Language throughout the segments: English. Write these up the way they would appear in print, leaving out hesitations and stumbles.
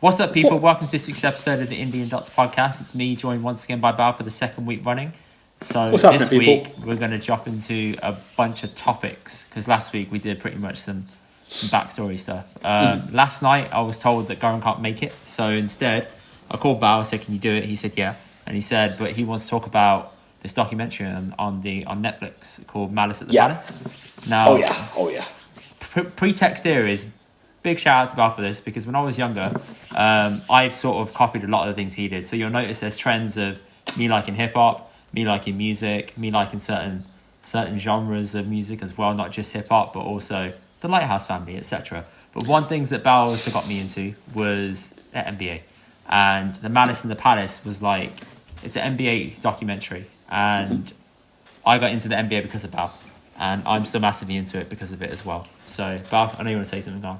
What's up, people? Welcome to this week's episode of the Indy and Dots podcast. It's me, joined once again by Bal for the second week running. So this week we're going to drop into a bunch of topics because last week we did pretty much some backstory stuff. Last night I was told that Goran can't make it, so instead I called Bal and said, "Can you do it?" He said, "Yeah," and he said, but he wants to talk about this documentary on Netflix called Malice at the Palace. Now, pretext here is big shout out to Bal for this because when I was younger, I've sort of copied a lot of the things he did. So you'll notice there's trends of me liking hip hop, me liking music, me liking certain genres of music as well, not just hip hop, but also the Lighthouse Family, etc. But one thing that Bal also got me into was the NBA, and the Malice in the Palace was like, it's an NBA documentary, and I got into the NBA because of Bal, and I'm still massively into it because of it as well. So Bal, I know you want to say something, on.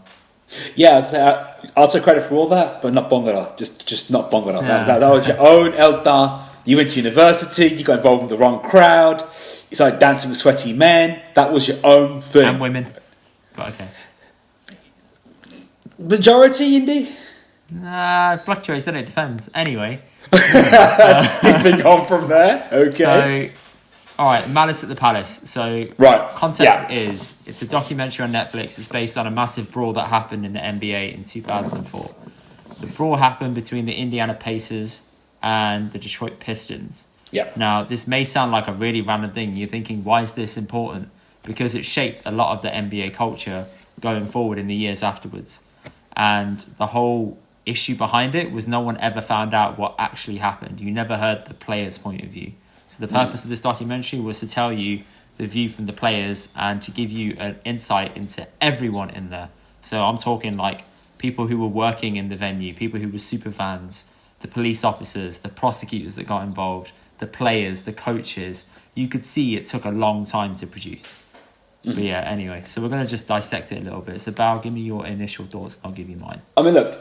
Yeah, I'll take credit for all that, but not Bongara. Just not Bongara. Yeah. That was your own Elda. You went to university, you got involved in the wrong crowd, you started dancing with sweaty men. That was your own thing. And women. But okay. Majority, Indy? It fluctuates, then it depends. Anyway. Skipping on from there. Okay. So, alright, Malice at the Palace. So, context is, it's a documentary on Netflix. It's based on a massive brawl that happened in the NBA in 2004. The brawl happened between the Indiana Pacers and the Detroit Pistons. Yeah. Now, this may sound like a really random thing. You're thinking, why is this important? Because it shaped a lot of the NBA culture going forward in the years afterwards. And the whole issue behind it was no one ever found out what actually happened. You never heard the players' point of view. So the purpose of this documentary was to tell you the view from the players and to give you an insight into everyone in there. So I'm talking like people who were working in the venue, people who were super fans, the police officers, the prosecutors that got involved, the players, the coaches. You could see it took a long time to produce. But yeah, anyway, so we're going to just dissect it a little bit. So Bal, give me your initial thoughts and I'll give you mine. I mean, look,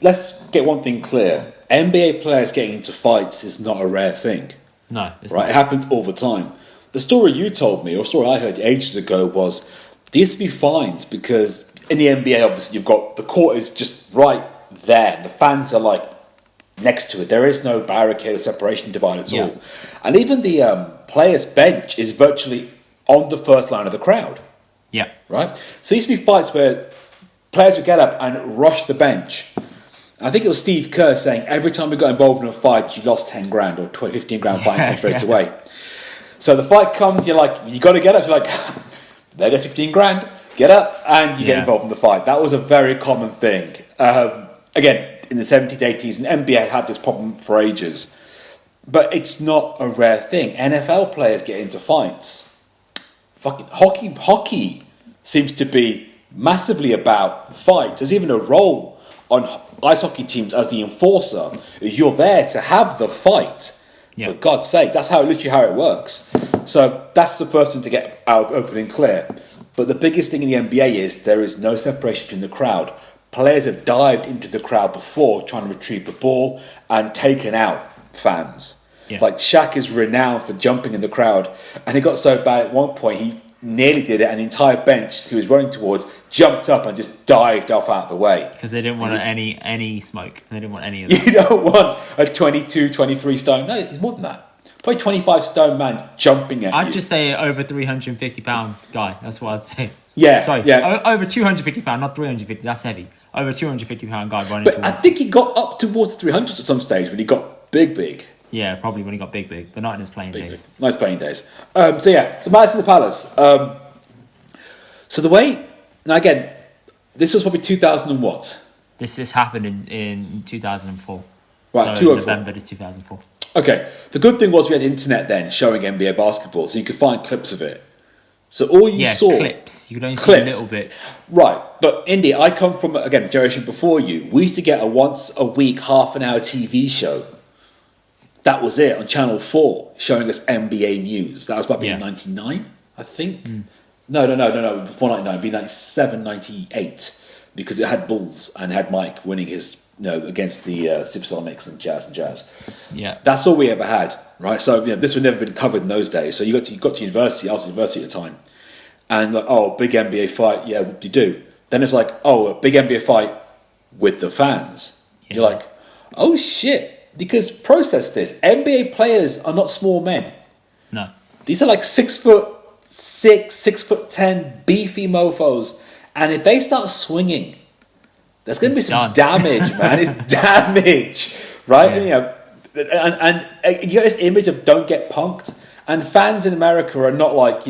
let's get one thing clear. NBA players getting into fights is not a rare thing. No, it's right. Not. It happens all the time. The story you told me, or story I heard ages ago, was there used to be fines because in the NBA, obviously, you've got the court is just right there. The fans are like next to it. There is no barricade or separation divide at all. And even the players' bench is virtually on the first line of the crowd. Yeah. Right? So there used to be fights where players would get up and rush the bench. I think it was Steve Kerr saying every time we got involved in a fight, you lost 10 grand or 20, 15 grand fine straight away. So the fight comes, you're like, you got to get up. You're like, there goes 15 grand, get up, and you get involved in the fight. That was a very common thing. Again, in the 70s, 80s, and NBA had this problem for ages. But it's not a rare thing. NFL players get into fights. Fucking hockey seems to be massively about fights. There's even a role on ice hockey teams as the enforcer. You're there to have the fight. For God's sake, that's literally how it works. So that's the first thing to get out open and clear. But the biggest thing in the NBA is there is no separation between the crowd. Players have dived into the crowd before trying to retrieve the ball and taken out fans. Like Shaq is renowned for jumping in the crowd, and it got so bad at one point he nearly did it, and the entire bench he was running towards jumped up and just dived off out of the way. Because they didn't want any smoke. They didn't want any of that. You don't want a 22, 23 stone. No, it's more than that. Probably 25 stone man jumping at you. I'd just say over 350 pound guy. That's what I'd say. Yeah. Sorry. Yeah. Over 250 pound, not 350. That's heavy. Over 250 pound guy running but towards. I think he got up towards 300s at some stage when he got big. Yeah, probably when he got big, but not in his playing days. Nice playing days. So Malice in the Palace. So the way, now again, this was probably 2000 and what? This happened in 2004. Right, so November is 2004. Okay, the good thing was we had the internet then showing NBA basketball, so you could find clips of it. So all you saw... clips. You could only see a little bit. Right, but Indy, I come from, again, a generation before you. We used to get a once a week, half an hour TV show. That was it, on Channel 4, showing us NBA news. That was about being 99, I think. No, before 99, it'd be 97, 98, because it had Bulls and had Mike winning his, against the Supersonics and Jazz. Yeah. That's all we ever had, right? So, this would never been covered in those days. So you got to university, I was at university at the time, and like, big NBA fight, what do you do? Then it's like, a big NBA fight with the fans. You're like, oh shit. Because process this. NBA players are not small men. No. These are like 6'6", 6'10", beefy mofos. And if they start swinging, there's going to be some damage, man. It's damage, right? Yeah. And you get this image of don't get punked. And fans in America are not like,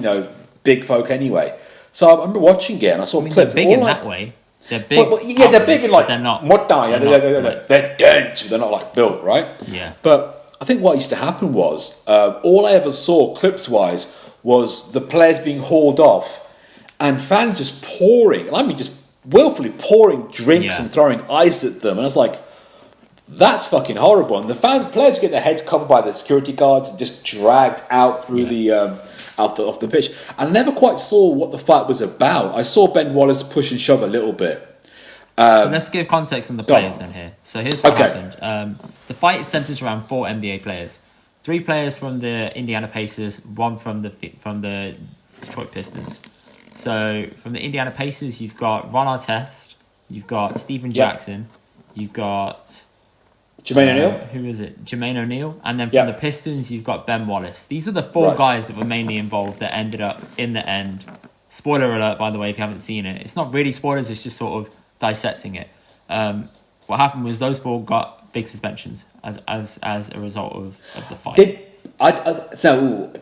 big folk anyway. So I remember watching it and I saw clips. They're big in that way. They're big. They're big in like, they're not. They're dense, but they're not like built, right? Yeah. But I think what used to happen was, all I ever saw clips-wise was the players being hauled off and fans just pouring, and I mean just willfully pouring drinks and throwing ice at them. And I was like, that's fucking horrible. And the players were getting their heads covered by the security guards and just dragged out through off the pitch. And I never quite saw what the fight was about. I saw Ben Wallace push and shove a little bit. So let's give context on the players then here. So here's what happened. The fight centers around 4 NBA players. 3 players from the Indiana Pacers, 1 from the Detroit Pistons. So from the Indiana Pacers, you've got Ron Artest, you've got Stephen Jackson, you've got Jermaine O'Neal. Who is it? Jermaine O'Neal. And then from the Pistons, you've got Ben Wallace. These are the 4 guys that were mainly involved that ended up in the end. Spoiler alert, by the way, if you haven't seen it. It's not really spoilers, it's just sort of dissecting it. What happened was those 4 got big suspensions as a result of the fight.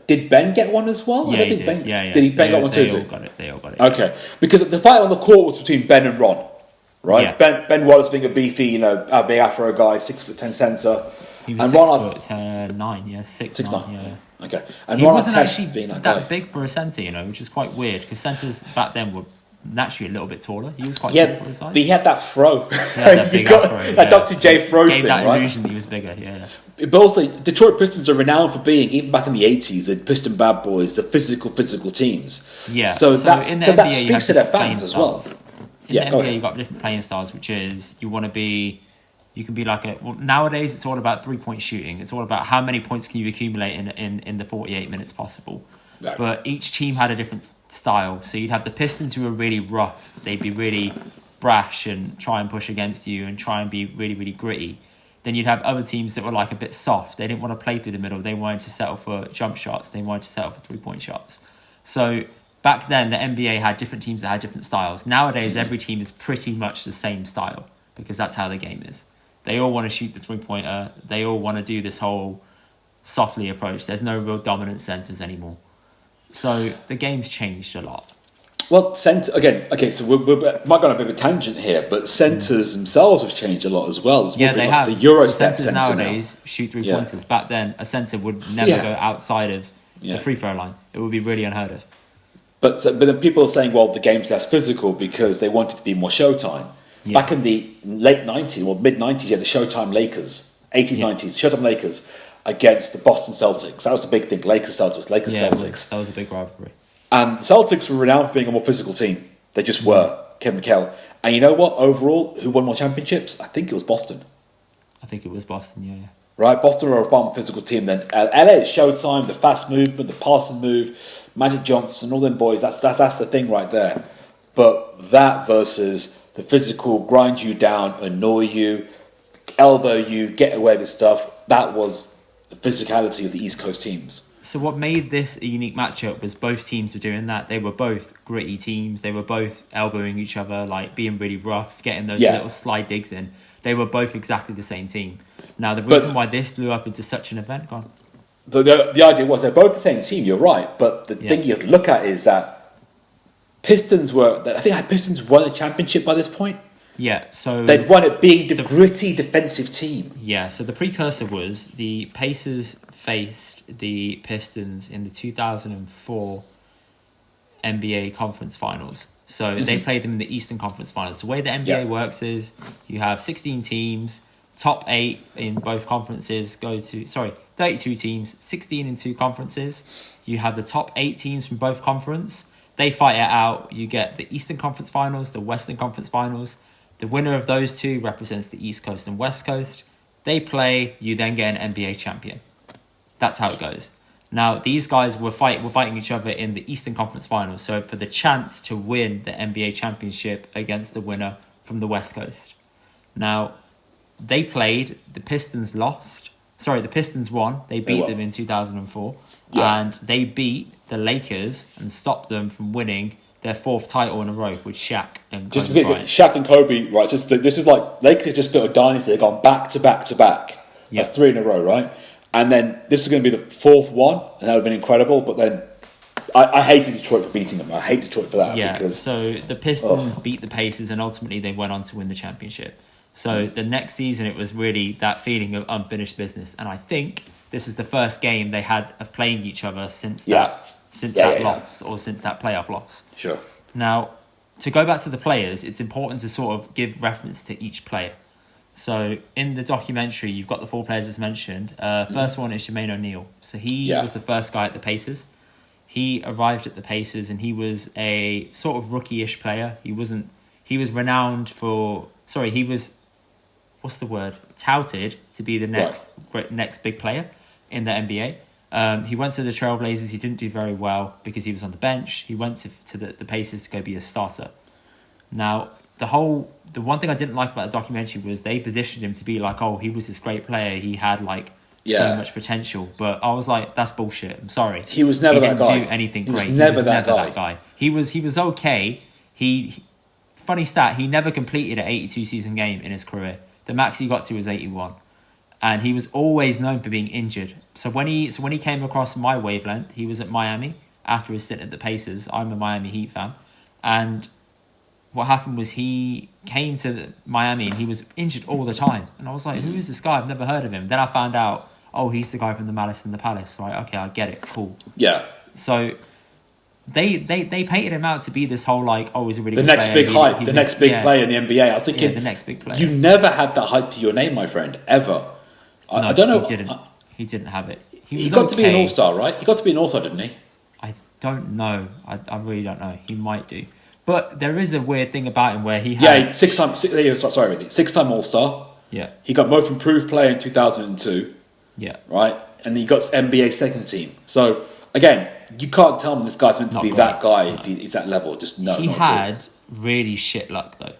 Did Ben get one as well? Yeah, he did. Did Ben got one too? They all got it. Okay, because the fight on the court was between Ben and Ron, right? Yeah. Ben Wallace being a beefy, a big Afro guy, 6'10" centre. He was 6'9", 6'9", yeah. Okay, and he Ron wasn't Artest actually being that big for a centre, which is quite weird because centres back then were naturally a little bit taller. He was quite small for his size. But he had that fro. That big afro, that Dr. J fro Gave thing, that right? illusion that he was bigger, yeah. But also, Detroit Pistons are renowned for being, even back in the 80s, the Piston Bad Boys, the physical teams. Yeah. So that, in the that NBA, speaks to their fans as well. In the NBA, you've got different playing styles, which is you can be like nowadays it's all about 3-point shooting. It's all about how many points can you accumulate in the 48 minutes possible. Right. But each team had a different style. So you'd have the Pistons who were really rough. They'd be really brash and try and push against you and try and be really, really gritty. Then you'd have other teams that were like a bit soft. They didn't want to play through the middle. They wanted to settle for jump shots. They wanted to settle for 3-point shots. So back then, the NBA had different teams that had different styles. Nowadays, every team is pretty much the same style because that's how the game is. They all want to shoot the 3-pointer. They all want to do this whole softly approach. There's no real dominant centers anymore. So the game's changed a lot. Well, so we might go on a bit of a tangent here, but centres themselves have changed a lot as well. Yeah, they have. The Euro centres centre nowadays shoot 3-pointers. Back then, a centre would never go outside of the free throw line. It would be really unheard of. But then people are saying, well, the game's less physical because they want it to be more Showtime. Yeah. Back in the late 90s, or mid-90s, you had the Showtime Lakers, 80s, 90s, Showtime Lakers against the Boston Celtics. That was a big thing, Lakers-Celtics. That was a big rivalry. And the Celtics were renowned for being a more physical team. They just were, Kevin McHale. And you know what? Overall, who won more championships? I think it was Boston. Yeah. Right? Boston were a far more physical team than LA. Showtime, the fast movement, the passing move, Magic Johnson, all them boys. That's the thing right there. But that versus the physical, grind you down, annoy you, elbow you, get away with stuff. That was the physicality of the East Coast teams. So what made this a unique matchup was both teams were doing that. They were both gritty teams. They were both elbowing each other, like being really rough, getting those little slide digs in. They were both exactly the same team. Now, the reason why this blew up into such an event, gone. The idea was they're both the same team, you're right. But the thing you have to look at is that Pistons won the championship by this point. Yeah, so... They'd won it being the gritty defensive team. Yeah, so the precursor was the Pacers faced the Pistons in the 2004 NBA Conference Finals. So they played them in the Eastern Conference Finals. The way the NBA works is you have 16 teams, top 8 in both conferences 32 teams, 16 in 2 conferences. You have the top 8 teams from both conferences. They fight it out. You get the Eastern Conference Finals, the Western Conference Finals. The winner of those 2 represents the East Coast and West Coast. They play, you then get an NBA champion. That's how it goes. Now, these guys were fighting each other in the Eastern Conference Finals, so for the chance to win the NBA championship against the winner from the West Coast. Now, they played. The Pistons lost. Sorry, the Pistons won. They beat them in 2004. Yeah. And they beat the Lakers and stopped them from winning their 4th title in a row with Shaq and Kobe. Shaq and Kobe, right? So this is like Lakers just built a dynasty. They've gone back to back to back. Yep. That's 3 in a row, right? And then this is going to be the 4th one, and that would have been incredible. But then I hated Detroit for beating them. I hate Detroit for that. Yeah, because, so the Pistons beat the Pacers, and ultimately they went on to win the championship. So the next season, it was really that feeling of unfinished business. And I think this was the first game they had of playing each other since that loss or since that playoff loss. Sure. Now, to go back to the players, it's important to sort of give reference to each player. So in the documentary, you've got the 4 players as mentioned. First one is Jermaine O'Neal. So he was the first guy at the Pacers. He arrived at the Pacers and he was a sort of rookie-ish player. He was renowned for... Sorry, he was... What's the word? Touted to be the next big player in the NBA. He went to the Trailblazers. He didn't do very well because he was on the bench. He went to the Pacers to go be a starter. Now, the one thing I didn't like about the documentary was they positioned him to be like, oh, he was this great player. He had so much potential. But I was like, that's bullshit. I'm sorry. He was never that guy. He didn't do anything great. He was never that guy. He was okay. Funny stat, he never completed an 82 season game in his career. The max he got to was 81. And he was always known for being injured. So when he came across my wavelength, he was at Miami after his stint at the Pacers. I'm a Miami Heat fan. And what happened was he came to Miami and he was injured all the time. And I was like, who is this guy? I've never heard of him. Then I found out, oh, he's the guy from the Malice in the Palace. Right, okay, I get it. Cool. Yeah. So they painted him out to be this whole he's a really the good next player. big hype, the next big player in the NBA. I was thinking, the next big player. You never had that hype to your name, my friend, ever. I don't know. He didn't have it. He got to be an all-star, right? He got to be an all-star, didn't he? I don't know. I really don't know. He might do. But there is a weird thing about him where he had... six-time all-star. Yeah. He got most improved player in 2002. Yeah. Right? And he got NBA second team. So, again, you can't tell me this guy's meant to be that guy if he's that level. Just no. He had really shit luck, though.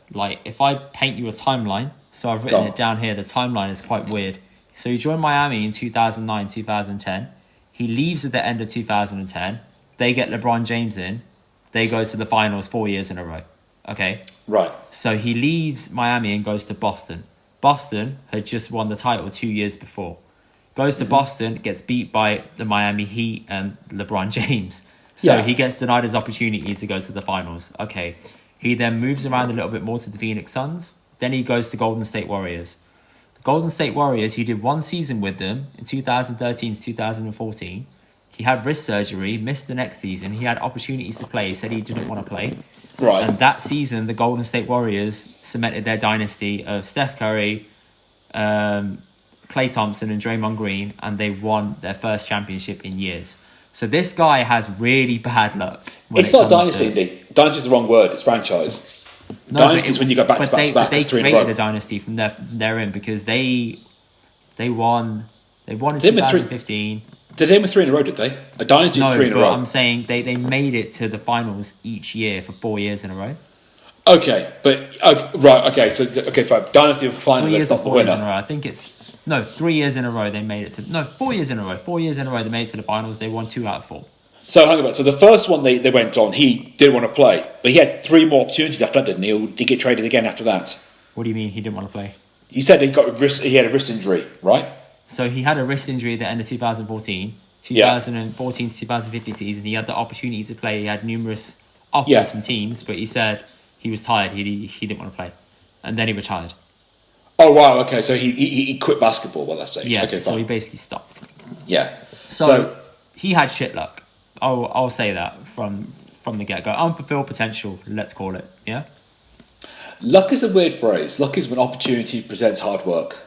If I paint you a timeline, so I've written it down here, the timeline is quite weird. So he joined Miami in 2009, 2010. He leaves at the end of 2010. They get LeBron James in. They go to the finals 4 years in a row. Okay? Right. So he leaves Miami and goes to Boston. Boston had just won the title 2 years before. Goes to Boston, gets beat by the Miami Heat and LeBron James. So he gets denied his opportunity to go to the finals. Okay. He then moves around a little bit more to the Phoenix Suns. Then he goes to Golden State Warriors. The Golden State Warriors, he did 1 season with them in 2013 to 2014. He had wrist surgery, missed the next season. He had opportunities to play, said he didn't want to play. Right. And that season, the Golden State Warriors cemented their dynasty of Steph Curry, Klay Thompson and Draymond Green, and they won their first championship in years. So this guy has really bad luck. It's not dynasty, Indy. Dynasty is the wrong word. It's franchise. No, dynasty is when you go back to back to back. They created a dynasty from therein because they won in 2015. Did they win 3 in a row, did they? A dynasty is 3 in a row. I'm saying they made it to the finals each year for 4 years in a row. Okay, but fine. Dynasty of the final, let's stop the winner. I think it's 3 years in a row they made it to 4 years in a row. 4 years in a row they made it to the finals. They won 2 out of 4. So hang about. So the first one they went on, he didn't want to play, but he had 3 more opportunities after that, didn't he? Or did he get traded again after that? What do you mean he didn't want to play? You said he had a wrist injury, right? So he had a wrist injury at the end of 2014. 2014 to 2015 season, he had the opportunity to play. He had numerous offers from teams, but he said he was tired. He didn't want to play, and then he retired. Oh wow, okay. So he quit basketball at that stage. Yeah, okay, so fine. He basically stopped. Yeah. So he had shit luck. I'll say that from the get go. Unfulfilled potential, let's call it. Yeah. Luck is a weird phrase. Luck is when opportunity presents hard work.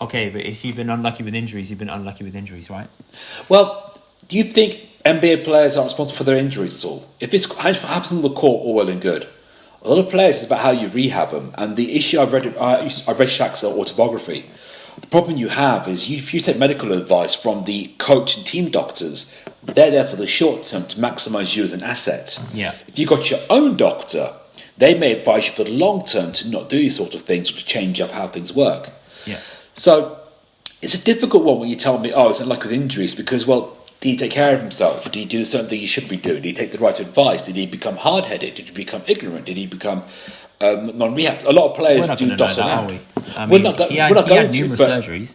Okay, but if you've been unlucky with injuries, you've been unlucky with injuries, right? Well, do you think NBA players are responsible for their injuries at all? If this happens on the court, all well and good. A lot of players is about how you rehab them. And the issue I read Shaq's autobiography. The problem you have is if you take medical advice from the coach and team doctors, they're there for the short term to maximise you as an asset. Yeah. If you got your own doctor, they may advise you for the long term to not do these sort of things or to change up how things work. Yeah. So it's a difficult one when you tell me, it's unlucky with injuries, because, well, did he take care of himself? Did he do something he shouldn't be doing? Did he take the right advice? Did he become hard-headed? Did he become ignorant? Did he become non-rehab? A lot of players do doss around. He had numerous surgeries.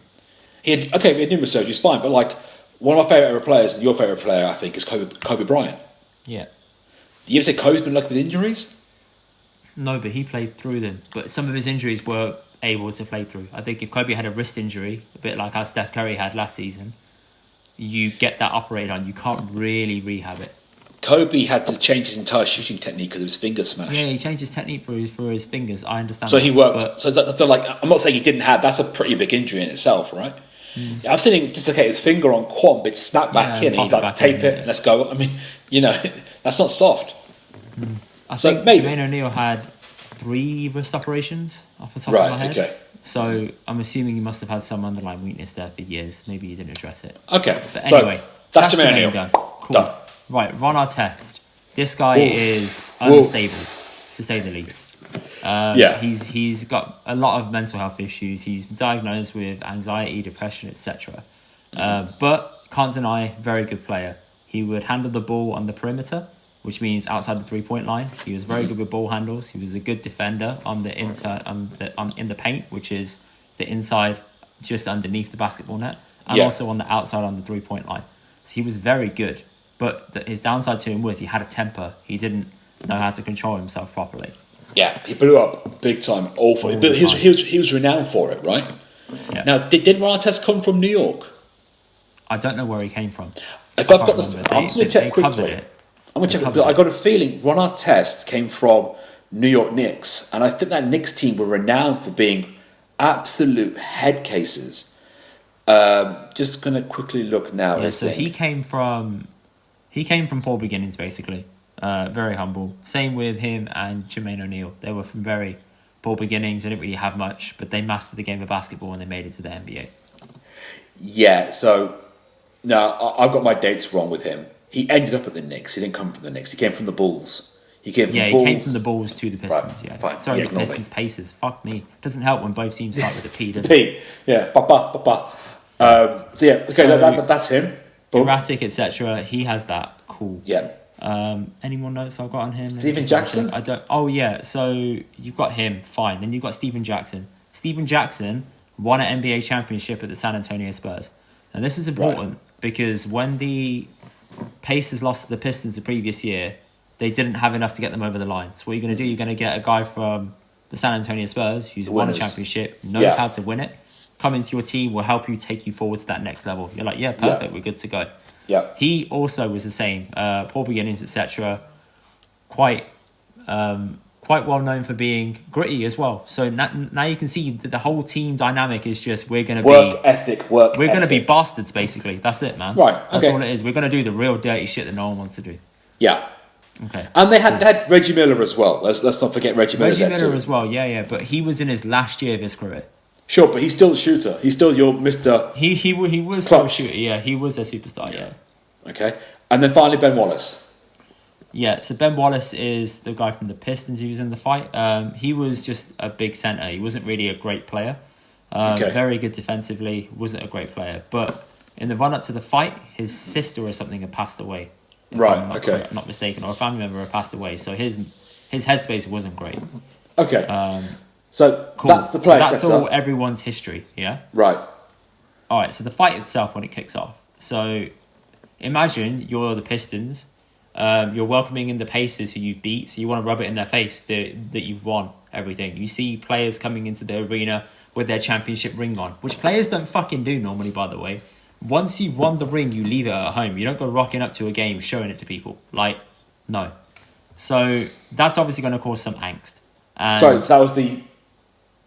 We had numerous surgeries, fine, but like one of my favourite players, and your favourite player, I think, is Kobe Bryant. Yeah. Do you ever say Kobe's been lucky with injuries? No, but he played through them. But some of his injuries were able to play through. I think if Kobe had a wrist injury, a bit like how Steph Curry had last season, you get that operated on. You can't really rehab it. Kobe had to change his entire shooting technique because of his fingers smashed. Yeah, he changed his technique for his fingers. I understand. So he worked. So like, I'm not saying he didn't have. That's a pretty big injury in itself, right? Mm. I've seen him dislocate his finger on quad, but snap back in. And he's like, tape it, let's go. I mean, that's not soft. Mm. I think Jermaine O'Neal had 3 wrist operations off the top of my head. Okay. So I'm assuming he must have had some underlying weakness there for years. Maybe he didn't address it. Okay. But anyway, that's Jermaine O'Neal. Done. Cool. Done. Right, Ron Artest. This guy is unstable, to say the least. He's got a lot of mental health issues. He's diagnosed with anxiety, depression, etc. But can't deny, very good player. He would handle the ball on the perimeter, which means outside the 3-point line. He was very good with ball handles. He was a good defender on the in the paint, which is the inside just underneath the basketball net, and also on the outside on the 3-point line. So he was very good. But his downside to him was he had a temper. He didn't know how to control himself properly. Yeah, he blew up big time. Awful. But he was renowned for it, right? Yeah. Now, did Ron Artest come from New York? I don't know where he came from. I'm going to check quickly. I'm going to check. I got a feeling Ron Artest came from New York Knicks, and I think that Knicks team were renowned for being absolute head cases. Just going to quickly look now. Yeah, so he came from poor beginnings, basically. Very humble. Same with him and Jermaine O'Neal. They were from very poor beginnings. They didn't really have much, but they mastered the game of basketball and they made it to the NBA. Yeah, so now I've got my dates wrong with him. He ended up at the Knicks. He didn't come from the Knicks. He came from the Bulls. He came from the Bulls to the Pistons. Right, fine. Sorry, the Pistons, Pacers. Fuck me. Doesn't help when both teams start with a P, does it? P, yeah. That's him. Erratic, etc. He has that. Cool. Yeah. Any more notes I've got on him? Steven Jackson? I don't. Oh yeah. So you've got him. Fine. Then you've got Steven Jackson. Steven Jackson won an NBA championship at the San Antonio Spurs. And this is important because when the Pacers lost to the Pistons the previous year, they didn't have enough to get them over the line. So what you're going to do, you're going to get a guy from the San Antonio Spurs who's won a championship, knows how to win it, come into your team, will help you take you forward to that next level. You're like, yeah, perfect, we're good to go. Yeah. He also was the same, poor beginnings, etc. Quite well known for being gritty as well. So now you can see that the whole team dynamic is just we're going to We're going to be bastards, basically. That's it, man. Right. That's all it is. We're going to do the real dirty shit that no one wants to do. Yeah. Okay. And they had Reggie Miller as well. Let's not forget Reggie Miller as well. Yeah. But he was in his last year of his career. Sure, but he's still a shooter. He's still your Mr. He was still a shooter. Yeah, he was a superstar. Yeah. Okay. And then finally, Ben Wallace. Yeah, so Ben Wallace is the guy from the Pistons who was in the fight. He was just a big centre. He wasn't really a great player. Very good defensively, wasn't a great player. But in the run-up to the fight, his sister or something had passed away. Right, I'm not mistaken. Or a family member had passed away. So his headspace wasn't great. Okay. So cool. That's the play. So that's all everyone's history, yeah? Right. All right, so the fight itself when it kicks off. So imagine you're the Pistons. You're welcoming in the Pacers who you've beat, so you want to rub it in their face that you've won everything. You see players coming into the arena with their championship ring on, which players don't fucking do normally, by the way. Once you've won the ring, you leave it at home. You don't go rocking up to a game showing it to people. No. So that's obviously going to cause some angst. And sorry, that was the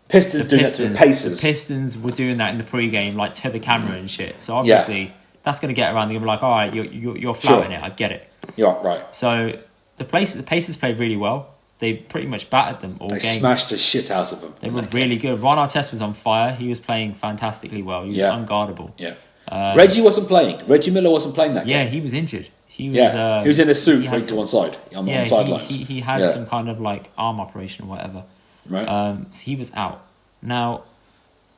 Pistons doing that to the Pacers. The Pistons were doing that in the pre-game, to the camera and shit. So obviously that's going to get around. They're going to be like, all right, you're flouting it. I get it. Yeah, right. So the Pacers played really well. They pretty much battered them all game. They smashed the shit out of them. They were really good. Ron Artest was on fire. He was playing fantastically well. He was unguardable. Yeah. Reggie wasn't playing. Reggie Miller wasn't playing that game. Yeah, he was injured. He was, he was in a suit waiting to one side on the sidelines. He had some kind of like arm operation or whatever. Right. So he was out. Now,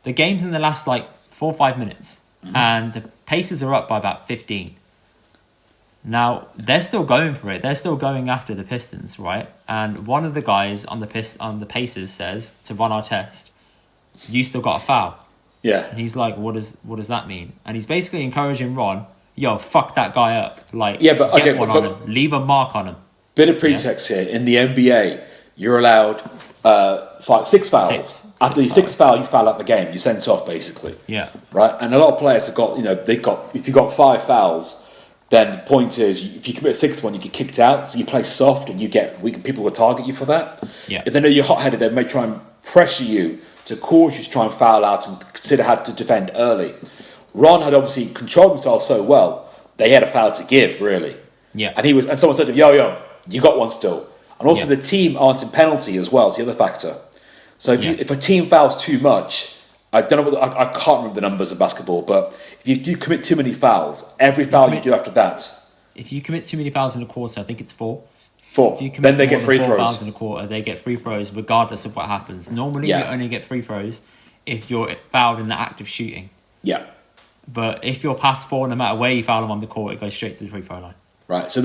the game's in the last like 4 or 5 minutes, and the Pacers are up by about 15. Now, they're still going for it. They're still going after the Pistons, right? And one of the guys on the Pacers says to Ron Artest, "You still got a foul." Yeah. And he's like, what does that mean? And he's basically encouraging Ron, yo, fuck that guy up. Like, get one on him. Leave a mark on him. Bit of pretext here. In the NBA, you're allowed 6 fouls. After your 6th foul, you foul out the game. You sent off, basically. Yeah. Right? And a lot of players have got, if you've got 5 fouls, then the point is, if you commit a 6th one, you get kicked out. So you play soft and people will target you for that. Yeah. If they know you're hot-headed, they may try and pressure you to cause you to try and foul out and consider how to defend early. Ron had obviously controlled himself so well, they had a foul to give, really. Yeah. And someone said to him, yo, you got one still. And also the team aren't in penalty as well, it's the other factor. So if a team fouls too much, I don't know I can't remember the numbers of basketball, but if you do commit too many fouls, every foul you do after that. If you commit too many fouls in a quarter, I think it's 4. If you then they get free throws. Fouls in a quarter, they get free throws regardless of what happens. Normally, you only get free throws if you're fouled in the act of shooting. Yeah. But if you're past 4, no matter where you foul them on the court, it goes straight to the free throw line. Right. So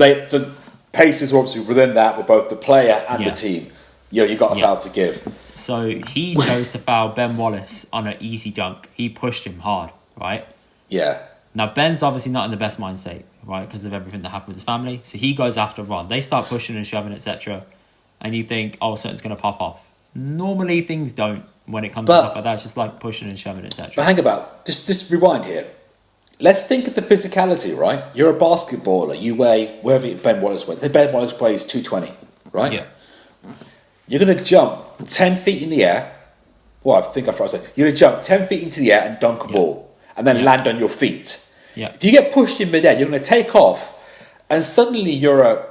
Pacers were obviously within that with both the player and the team. You got a foul to give. So he chose to foul Ben Wallace on an easy dunk. He pushed him hard, right? Yeah. Now, Ben's obviously not in the best mind state, right, because of everything that happened with his family. So he goes after Ron. They start pushing and shoving, etc. And you think, oh, something's going to pop off. Normally, things don't when it comes to stuff like that. It's just like pushing and shoving, etc. But hang about. Just rewind here. Let's think of the physicality, right? You're a basketballer. You weigh, wherever Ben Wallace weighs. Ben Wallace weighs 220, right? Yeah. You're going to jump 10 feet in the air. Well, I think I forgot to say. You're going to jump 10 feet into the air and dunk a ball. And then land on your feet. Yeah. If you get pushed in midair, you're going to take off, and suddenly you're a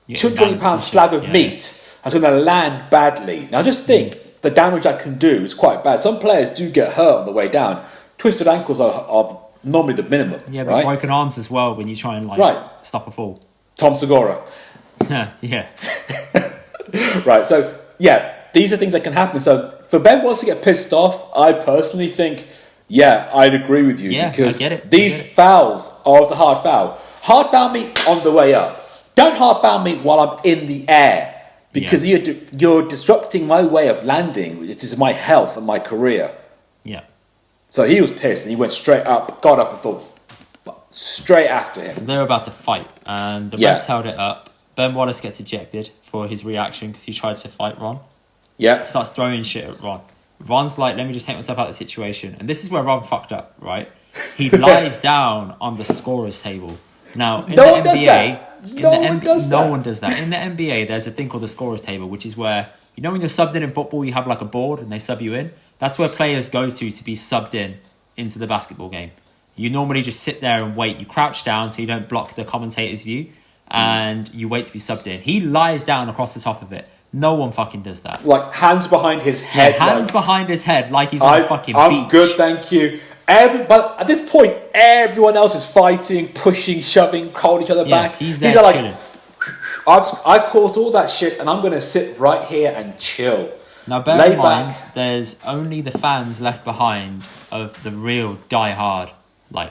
220-pound slab of meat that's going to land badly. Now, just think the damage that can do is quite bad. Some players do get hurt on the way down. Twisted ankles are normally the minimum. Yeah, but right? broken arms as well when you try and stop a fall. Tom Segura. Yeah. Right. So these are things that can happen. So for Ben Wallace to get pissed off, I personally think. Yeah, I'd agree with you because I get it. These fouls are a hard foul. Hard foul me on the way up. Don't hard foul me while I'm in the air because you're disrupting my way of landing, which is my health and my career. Yeah. So he was pissed and he went straight up, got up and thought straight after him. So they're about to fight and the refs held it up. Ben Wallace gets ejected for his reaction because he tried to fight Ron. Yeah. Starts throwing shit at Ron. Ron's like, let me just take myself out of the situation. And this is where Ron fucked up, right? He lies down on the scorer's table. Now, in the NBA... No one does that. In the NBA, there's a thing called the scorer's table, which is where, when you're subbed in football, you have like a board and they sub you in. That's where players go to be subbed into the basketball game. You normally just sit there and wait. You crouch down so you don't block the commentator's view. And you wait to be subbed in. He lies down across the top of it. No one fucking does that. Like hands behind his head. Hands behind his head like he's on a fucking beach. I'm good, thank you. But at this point, everyone else is fighting, pushing, shoving, holding each other back. He's there chilling. I caused all that shit and I'm going to sit right here and chill. Now bear in mind, there's only the fans left behind of the real die-hard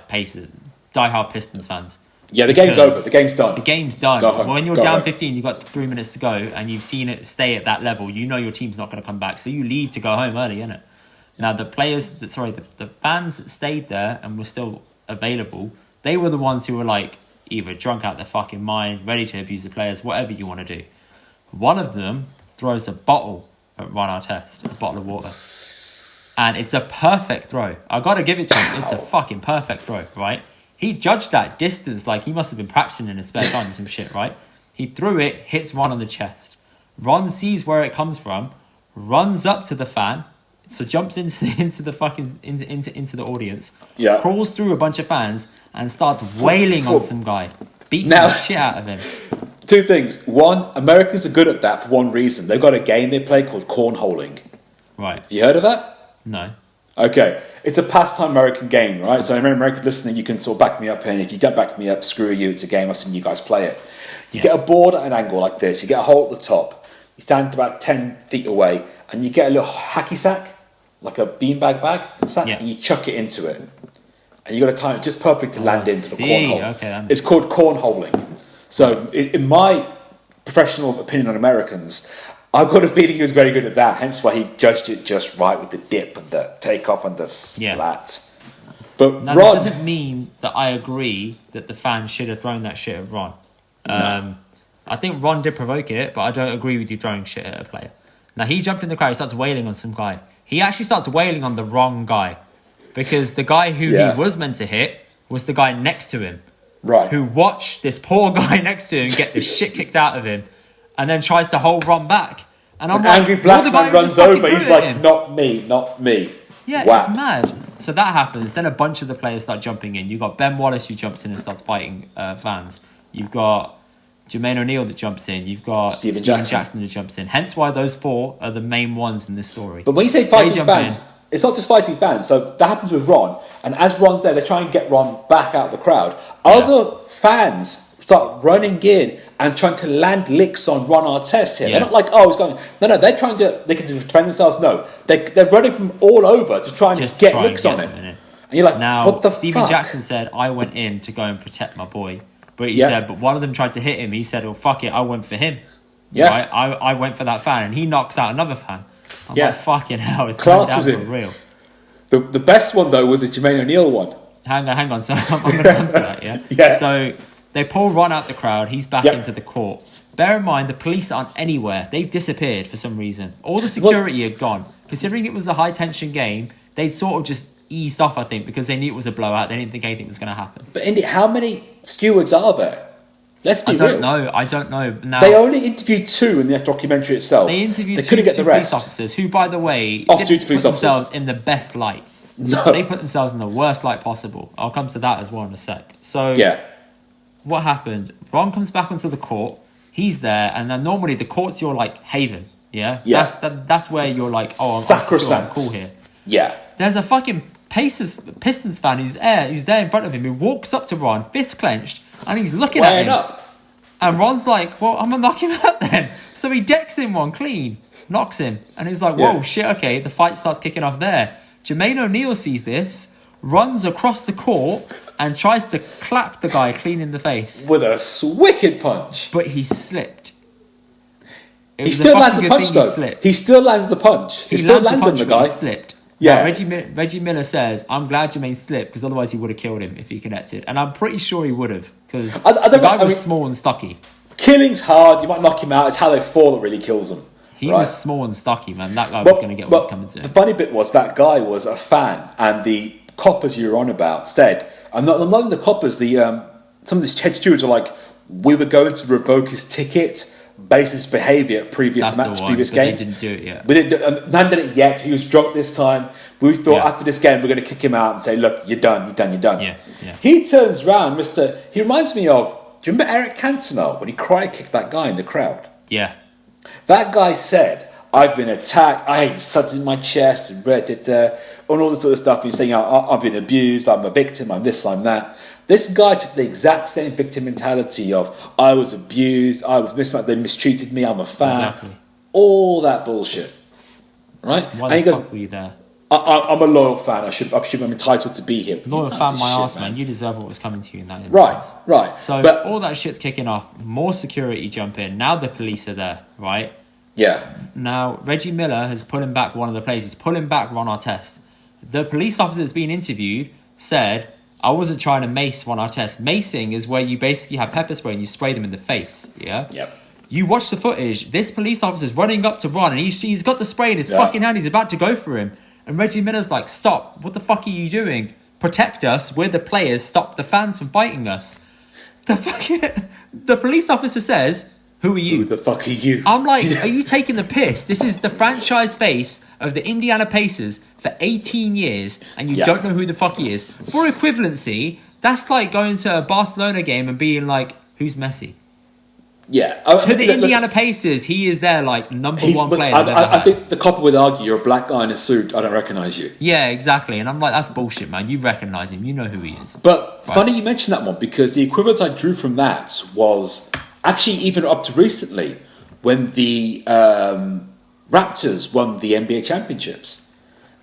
Pistons fans. Yeah, the game's over. The game's done. The game's done. Go home. When you're down 15, you've got 3 minutes to go, and you've seen it stay at that level. You know your team's not going to come back, so you leave to go home early, innit? Now, the fans that stayed there and were still available, they were the ones who were like either drunk out their fucking mind, ready to abuse the players, whatever you want to do. One of them throws a bottle at Ron Artest, a bottle of water. And it's a perfect throw. I've got to give it to him. It's a fucking perfect throw, right? He judged that distance like he must have been practicing in his spare time or some shit, right? He threw it, hits Ron on the chest. Ron sees where it comes from, runs up to the fan, so jumps into the audience, crawls through a bunch of fans, and starts wailing on some guy, beating the shit out of him. 2 things. One, Americans are good at that for one reason. They've got a game they play called cornholing. Right. You heard of that? No. Okay, it's a pastime American game, right? So, American listening, you can sort of back me up here. And if you don't back me up, screw you. It's a game. I've seen you guys play it. You get a board at an angle like this. You get a hole at the top. You stand about 10 feet away, and you get a little hacky sack, like a beanbag sack, and you chuck it into it. And you got to time it just perfect to land into the cornhole. Okay, it's called cornholing. So, in my professional opinion on Americans, I've got a feeling he was very good at that. Hence why he judged it just right with the dip and the takeoff and the splat. But now, Ron, that doesn't mean that I agree that the fans should have thrown that shit at Ron. No. I think Ron did provoke it, but I don't agree with you throwing shit at a player. Now, he jumped in the crowd, he starts wailing on some guy. He actually starts wailing on the wrong guy. Because the guy who he was meant to hit was the guy next to him. Right. Who watched this poor guy next to him get the shit kicked out of him and then tries to hold Ron back. And I'm like, angry black man runs over, he's like, him. not me. Yeah, Whap. It's mad. So that happens. Then a bunch of the players start jumping in. You've got Ben Wallace who jumps in and starts fighting fans. You've got Jermaine O'Neal that jumps in. You've got Steven Jackson that jumps in. Hence why those four are the main ones in this story. But when you say fighting fans, it's not just fighting fans. So that happens with Ron. And as Ron's there, they try and get Ron back out of the crowd. Other fans start running in and trying to land licks on Ron Artest here. They're not like, he's going... No, they're trying to... They can defend themselves. No. They're running from all over to try and get licks on him. And you're like, now, what the Steven fuck? Jackson said, I went in to go and protect my boy. But he said, but one of them tried to hit him. He said, well, fuck it, I went for him. Yeah. Right? I went for that fan. And he knocks out another fan. I'm like, fucking hell, it's going down for real. The best one, though, was the Jermaine O'Neal one. Hang on. So I'm going to come to that, yeah? So they pull Ron out the crowd. He's back into the court. Bear in mind, the police aren't anywhere. They've disappeared for some reason. All the security had gone. Considering it was a high-tension game, they'd sort of just eased off, I think, because they knew it was a blowout. They didn't think anything was going to happen. But Indy, how many stewards are there? Let's be real. I don't know. Now, they only interviewed 2 in the documentary itself. They interviewed couldn't get the rest. Police officers, who, by the way, Off-duty police put themselves officers in the best light. No. They put themselves in the worst light possible. I'll come to that as well in a sec. So, what happened? Ron comes back onto the court. He's there, and then normally the court's your like haven. Yeah. That's where you're like, I'm cool here. Yeah. There's a fucking Pistons fan who's there in front of him, who walks up to Ron, fist clenched, and he's looking at him. Up. And Ron's like, well, I'm going to knock him out then. So he decks him one clean, knocks him. And he's like, whoa, shit, okay. The fight starts kicking off there. Jermaine O'Neal sees this, runs across the court, and tries to clap the guy clean in the face. With a wicked punch. But he slipped. He still lands the punch, though. He still lands the punch. He still lands on the guy. He slipped. Yeah. Reggie Miller says, I'm glad Jermaine slipped, because otherwise he would have killed him if he connected. And I'm pretty sure he would have, because the guy was small and stocky. Killing's hard. You might knock him out. It's how they fall that really kills them. He was small and stocky, man. That guy was going to get what's coming to him. The funny bit was that guy was a fan, and the coppers you were on about said, I'm not the coppers, some of these head stewards were like, we were going to revoke his ticket based on his behaviour at previous games. They didn't do it yet. We didn't done it yet. He was drunk this time. We thought after this game we're going to kick him out and say, look, you're done. Yeah. He turns round, he reminds me of, do you remember Eric Cantona when he kicked that guy in the crowd? Yeah. That guy said, I've been attacked, I had studs in my chest, and all this sort of stuff. And he's saying, I've been abused, I'm a victim, I'm this, I'm that. This guy took the exact same victim mentality of, I was abused, they mistreated me, I'm a fan. Exactly. All that bullshit. Right? Why the fuck were you there? I'm a loyal fan. I'm entitled to be here. Loyal fan, my ass, man. You deserve what was coming to you in that instance. Right. So all that shit's kicking off. More security jump in. Now the police are there, right? Yeah. Now Reggie Miller has pulling back one of the players. He's pulling back Ron Artest. The police officer that's being interviewed said, I wasn't trying to mace Ron Artest. Macing is where you basically have pepper spray and you spray them in the face. Yeah. Yep. You watch the footage. This police officer's running up to Ron, and he's got the spray in his fucking hand. He's about to go for him. And Reggie Miller's like, stop. What the fuck are you doing? Protect us. We're the players. Stop the fans from fighting us. The police officer says, who are you? Who the fuck are you? I'm like, are you taking the piss? This is the franchise base of the Indiana Pacers for 18 years, and you don't know who the fuck he is. For equivalency, that's like going to a Barcelona game and being like, who's Messi? Yeah. To the Indiana Pacers, he is their like number one player. I think the copper would argue you're a black guy in a suit. I don't recognise you. Yeah, exactly. And I'm like, that's bullshit, man. You recognise him. You know who he is. But funny you mentioned that one, because the equivalent I drew from that was actually even up to recently when the Raptors won the NBA championships.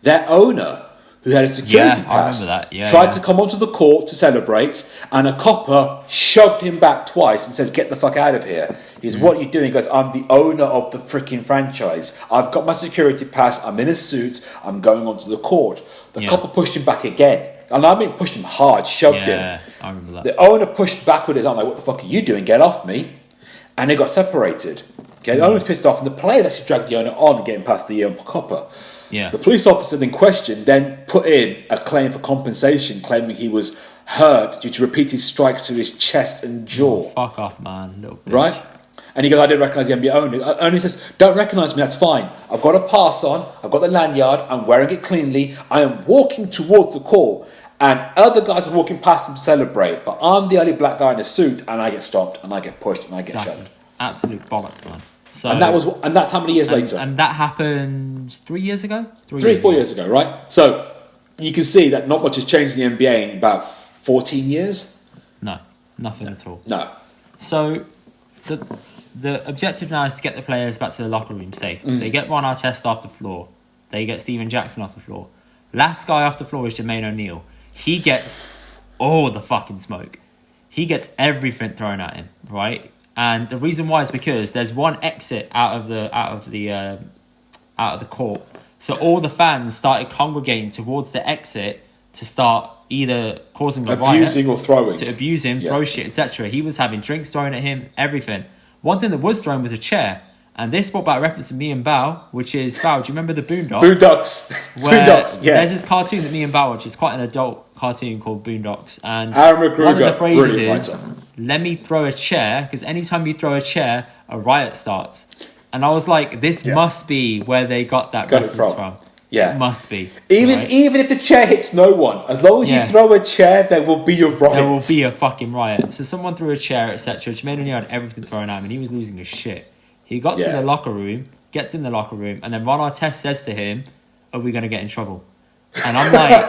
Their owner, who had a security pass, tried to come onto the court to celebrate, and a copper shoved him back twice and says, "Get the fuck out of here." He's, "What are you doing?" He goes, "I'm the owner of the freaking franchise. I've got my security pass. I'm in a suit. I'm going onto the court." The copper pushed him back again. And I mean, pushed him hard, shoved him. Yeah, I remember that. The owner pushed back with his arm, like, "What the fuck are you doing? Get off me." And they got separated. Okay, the owner was pissed off, and the players actually dragged the owner on, getting past the copper. Yeah. The police officer in question then put in a claim for compensation, claiming he was hurt due to repeated strikes to his chest and jaw. Fuck off, man. Little bitch. Right? And he goes, "I didn't recognise the NBA owner." The owner says, "Don't recognise me, that's fine. I've got a pass on, I've got the lanyard, I'm wearing it cleanly, I am walking towards the court, and other guys are walking past him to celebrate, but I'm the only black guy in a suit, and I get stopped, and I get pushed, and I get shoved." Absolute bollocks, man. So, and that's how many years later? And that happened 3 years ago? 4 years ago, right? So you can see that not much has changed in the NBA in about 14 years. No, nothing at all. No. So the objective now is to get the players back to the locker room safe. They get Ron Artest off the floor. They get Steven Jackson off the floor. Last guy off the floor is Jermaine O'Neal. He gets all the fucking smoke. He gets everything thrown at him, right? And the reason why is because there's one exit out of the court. So all the fans started congregating towards the exit to start either causing a riot, abusing or throwing, to abuse him, throw shit, etc. He was having drinks thrown at him, everything. One thing that was thrown was a chair. And this brought back a reference to me and Bao, which is, Bao, do you remember the Boondocks? Boondocks, yeah. There's this cartoon that me and Bao watch. It's quite an adult cartoon called Boondocks. And Aaron McGruger, one of the phrases is, writer. "Let me throw a chair," because anytime you throw a chair, a riot starts. And I was like, this must be where they got that reference from. Yeah. It must be. Even if the chair hits no one, as long as you throw a chair, there will be a riot. There will be a fucking riot. So someone threw a chair, etc. Jermaine O'Neal had everything thrown at him, and he was losing his shit. He got to the locker room, gets in the locker room, and then Ron Artest says to him, "Are we going to get in trouble?" And I'm like,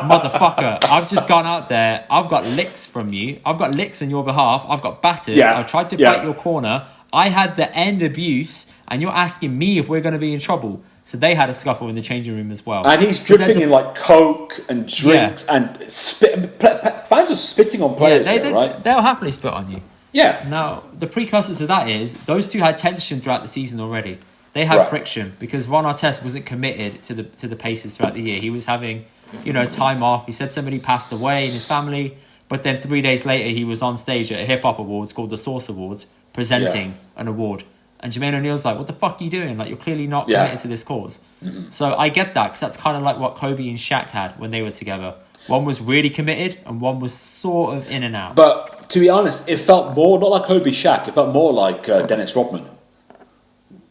motherfucker, I've just gone out there. I've got licks from you. I've got licks on your behalf. I've got battered. Yeah. I've tried to fight your corner. I had the end abuse, and you're asking me if we're going to be in trouble. So they had a scuffle in the changing room as well. And he's dripping in like coke and drinks and spit. Fans are spitting on players, right? They'll happily spit on you. Yeah. Now, the precursor to that is those two had tension throughout the season already. They had friction because Ron Artest wasn't committed to the Pacers throughout the year. He was having, time off. He said somebody passed away in his family, but then 3 days later he was on stage at a hip hop awards called the Source Awards presenting an award. And Jermaine O'Neal's like, "What the fuck are you doing? Like, you're clearly not committed to this cause." Mm-hmm. So I get that, because that's kind of like what Kobe and Shaq had when they were together. One was really committed and one was sort of in and out. But to be honest, it felt more, not like Kobe Shaq, it felt more like Dennis Rodman.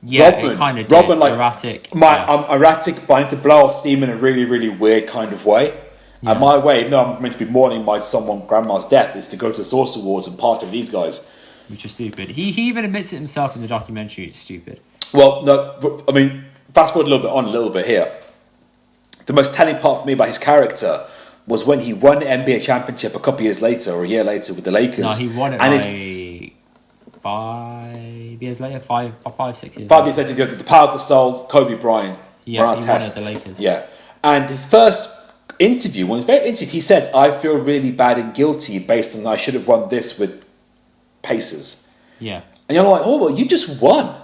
Yeah, it kind of Rodman, like, erratic. I'm erratic, but I need to blow off steam in a really, really weird kind of way. Yeah. And my way, I'm meant to be mourning my grandma's death, is to go to the Source Awards and party with these guys. Which is stupid. He even admits it himself in the documentary. It's stupid. Well, no, I mean, fast forward a little bit here. The most telling part for me about his character was when he won the NBA championship a couple of years later, or a year later, with the Lakers. No, he won it by 5 years later, 6 years. 5 years later, the Power of the Soul, Kobe Bryant, he won at the Lakers. Yeah, and his first interview, one of his very interviews, he says, "I feel really bad and guilty based on I should have won this with Pacers." Yeah, and you're like, "Oh, well, you just won.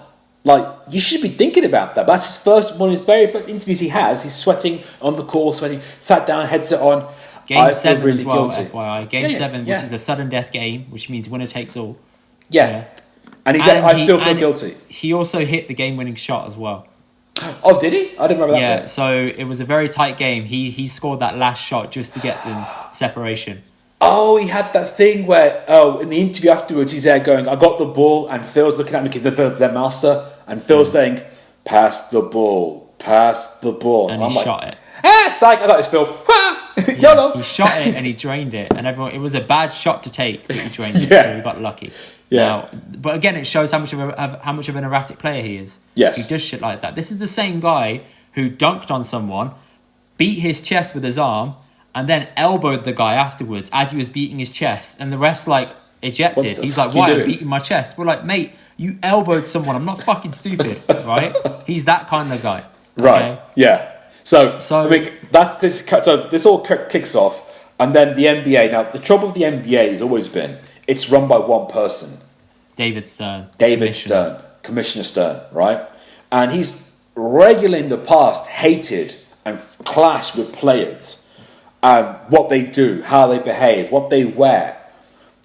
Like, you should be thinking about that." But that's one of his very first interviews he has. He's sweating on the call, sat down, headset on. Game 7 really as well, guilty. FYI. Game 7, which is a sudden death game, which means winner takes all. Yeah. And he said, "I still feel guilty." He also hit the game-winning shot as well. Oh, did he? I didn't remember that. Yeah, bit. So it was a very tight game. He scored that last shot just to get them separation. Oh, he had that thing where, in the interview afterwards, he's there going, "I got the ball," and Phil's looking at me because Phil's their master, and Phil's saying, "Pass the ball, pass the ball." And I'm he like, shot it. Psych, I got this, Phil. YOLO. He shot it and he drained it, and everyone. It was a bad shot to take, but he drained it, Yeah. so he got lucky. Yeah. Now, but again, it shows how much of an erratic player he is. Yes. He does shit like that. This is the same guy who dunked on someone, beat his chest with his arm, and then elbowed the guy afterwards as he was beating his chest, and the ref's like ejected. He's like, "Why are you beating my chest?" We're like, "Mate, you elbowed someone. I'm not fucking stupid, right?" He's that kind of guy. Right. Okay? Yeah. So So- I mean, that's this. So this all kicks off, and then the NBA. Now, the trouble with the NBA has always been it's run by one person, David Stern. Commissioner Stern, right? And he's regularly in the past hated and clashed with players, what they do, how they behave, what they wear.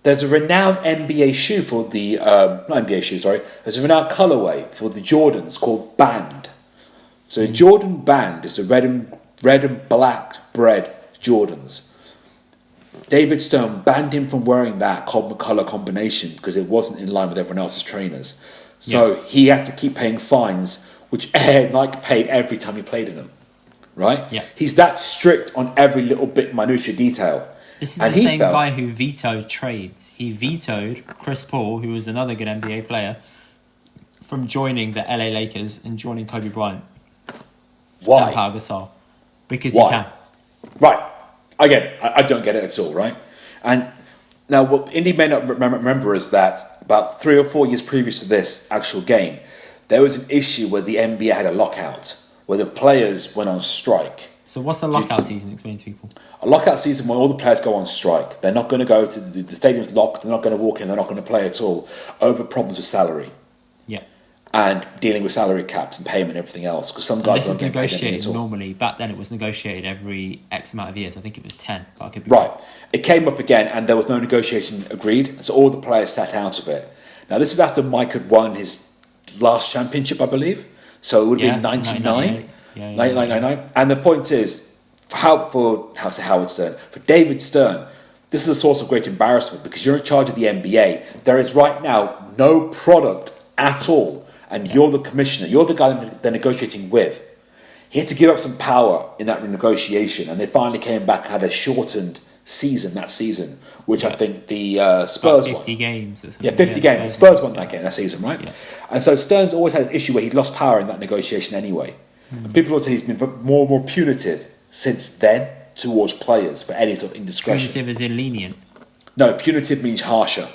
There's a renowned NBA shoe for the not NBA shoe, sorry. There's a renowned colorway for the Jordans called Band. So Jordan Band is the red and black bread Jordans. David Stern banned him from wearing that colour combination because it wasn't in line with everyone else's trainers. So he had to keep paying fines, which Nike paid every time he played in them. Right? Yeah. He's that strict on every little bit minutiae detail. This is the same guy who vetoed trades. He vetoed Chris Paul, who was another good NBA player, from joining the LA Lakers and joining Kobe Bryant. Why? And Pau Gasol. Because Why? he can. Right. Again, I don't get it at all, right? And now what Indy may not remember is that about 3 or 4 years previous to this actual game, there was an issue where the NBA had a lockout, where the players went on strike. So what's a lockout season? Explain to people. A lockout season when all the players go on strike. They're not going to go to the stadium's locked, they're not going to walk in, they're not going to play at all, over problems with salary. Yeah. And dealing with salary caps and payment and everything else. Because some guys This is don't get paid anything negotiated at all. normally. Back then it was negotiated every X amount of years. I think it was 10. But I could be Right. wrong. It came up again and there was no negotiation agreed. So all the players sat out of it. Now this is after Mike had won his last championship, I believe. So it would have been 99. 1999. And the point is, for Howard Stern, for David Stern, this is a source of great embarrassment because you're in charge of the NBA. There is right now no product at all. And you're the commissioner. You're the guy that they're negotiating with. He had to give up some power in that renegotiation. And they finally came back, had a shortened season that season, which I think the Spurs about 50 won. games or something. Yeah, 50 games. The Spurs won that season, right? Yeah. And so Stern's always had an issue where he'd lost power in that negotiation anyway. And people would say he's been more and more punitive since then towards players for any sort of indiscretion. Punitive as in lenient. No, punitive means harsher.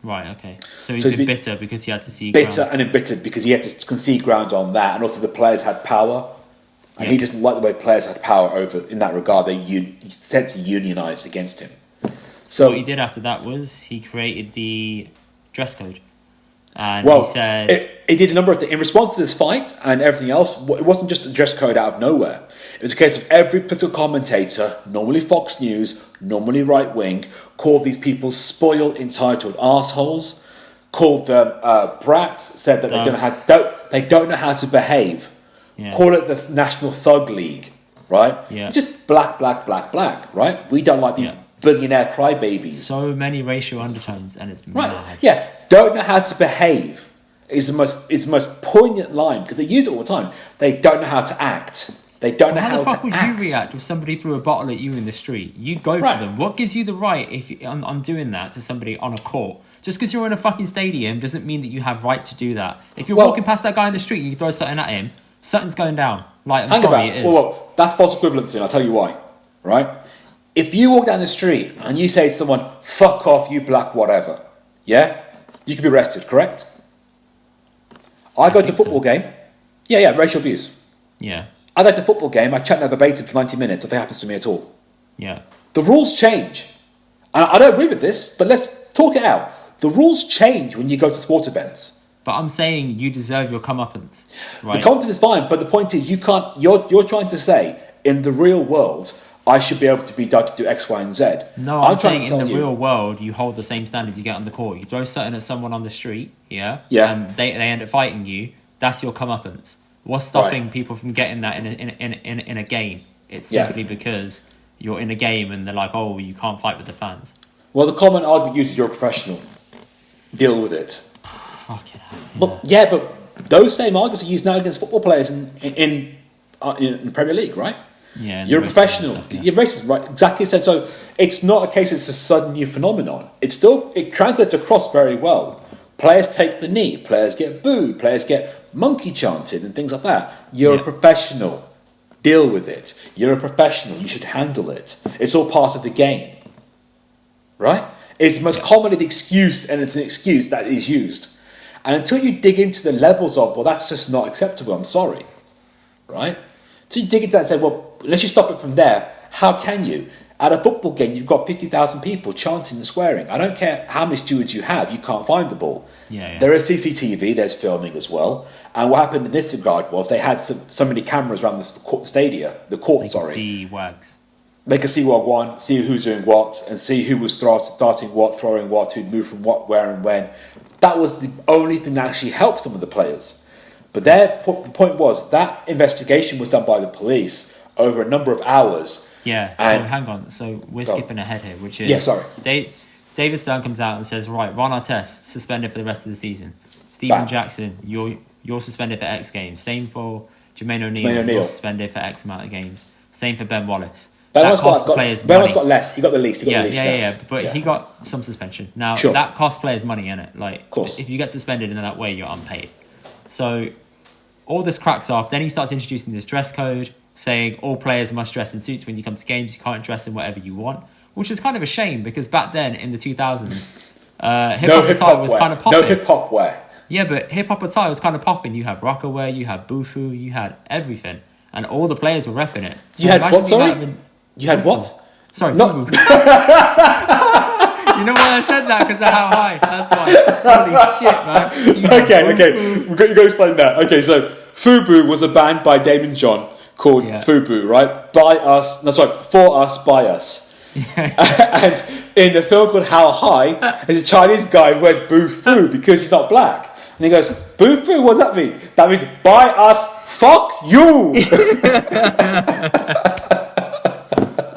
Right, okay. So So he's he's been been bitter because he had to see Bitter ground. and embittered because he had to concede ground on that, and also the players had power, and he doesn't like the way players had power over in that regard. They essentially unionised against him. So what he did after that was he created the dress code. And well, he said... he did a number of things in response to this fight and everything else. It wasn't just a dress code out of nowhere. It was a case of every political commentator, normally Fox News, normally right wing, called these people spoiled, entitled arseholes. Called them brats, said that they don't know how to behave. Yeah. Call it the National Thug League, right? Yeah. It's just black, right? We don't like these billionaire crybabies. So many racial undertones, and it's Right, mad. yeah. Don't know how to behave is the most poignant line because they use it all the time. They don't know how to act. They don't know how to act. How the fuck would you react if somebody threw a bottle at you in the street? You'd go for them. What gives you the right on doing that to somebody on a court? Just because you're in a fucking stadium doesn't mean that you have right to do that. If you're walking past that guy in the street and you throw something at him, something's going down. Like, I'm sorry, it is. Well, that's false equivalency, and I'll tell you why. Right? If you walk down the street and you say to someone, fuck off, you black whatever, yeah? You could be arrested, correct? I go to a football game. Yeah, racial abuse. Yeah. I go to a football game, I chat that verbatim for 90 minutes if it happens to me at all. Yeah. The rules change. And I don't agree with this, but let's talk it out. The rules change when you go to sport events. But I'm saying you deserve your comeuppance, right? The comeuppance is fine, but the point is you can't. You're trying to say in the real world I should be able to be done to do X, Y, and Z. No, I'm saying in the real world you hold the same standards you get on the court. You throw something at someone on the street, yeah, and they end up fighting you. That's your comeuppance. What's stopping people from getting that in a game? It's simply because you're in a game and they're like, oh, you can't fight with the fans. Well, the common argument used is you're a professional. Deal with it. Fucking hell. Yeah. But those same arguments are used now against football players in the Premier League, right? Yeah, you're a professional. You're racist, right? Exactly. So it's not a case. It's a sudden new phenomenon. It translates across very well. Players take the knee. Players get booed. Players get monkey chanted and things like that. You're a professional. Deal with it. You're a professional. You should handle it. It's all part of the game, right? It's most commonly the excuse, and it's an excuse that is used. And until you dig into the levels of, well, that's just not acceptable, I'm sorry, right? So you dig into that and say, well, unless you stop it from there, how can you? At a football game, you've got 50,000 people chanting and swearing. I don't care how many stewards you have, you can't find the ball. There is CCTV, there's filming as well. And what happened in this regard was they had so many cameras around the court. They could see wags. They could see what one, see who's doing what, and see who was starting what, throwing what, who'd moved from what, where, and when. That was the only thing that actually helped some of the players. But the point was that investigation was done by the police over a number of hours. Yeah, so hang on. So we're skipping ahead here, which is... David Stern comes out and says, right, Ron Artest suspended for the rest of the season. Stephen Jackson, you're suspended for X games. Same for Jermaine O'Neal. You're suspended for X amount of games. Same for Ben Wallace. Ben Wallace got less. He got the least. But he got some suspension. Now, that costs players money, innit? Like, of course. If you get suspended in that way, you're unpaid. So all this cracks off. Then he starts introducing this dress code, saying all players must dress in suits when you come to games. You can't dress in whatever you want, which is kind of a shame because back then in the 2000s, hip-hop attire was kind of popping. No hip-hop wear. Yeah, but hip-hop attire was kind of popping. You had rocker wear, you had bufu, you had everything. And all the players were repping it. So you had what, sorry? You had what? Sorry, FUBU. You know why I said that? Because of how high. That's why. Holy shit, man. Okay. You've got to explain that. Okay, so FUBU was a band by Damon John called FUBU, right? For us, by us. And in a film called How High, there's a Chinese guy who wears bufu because he's not black. And he goes, bufu, what does that mean? That means by us, fuck you.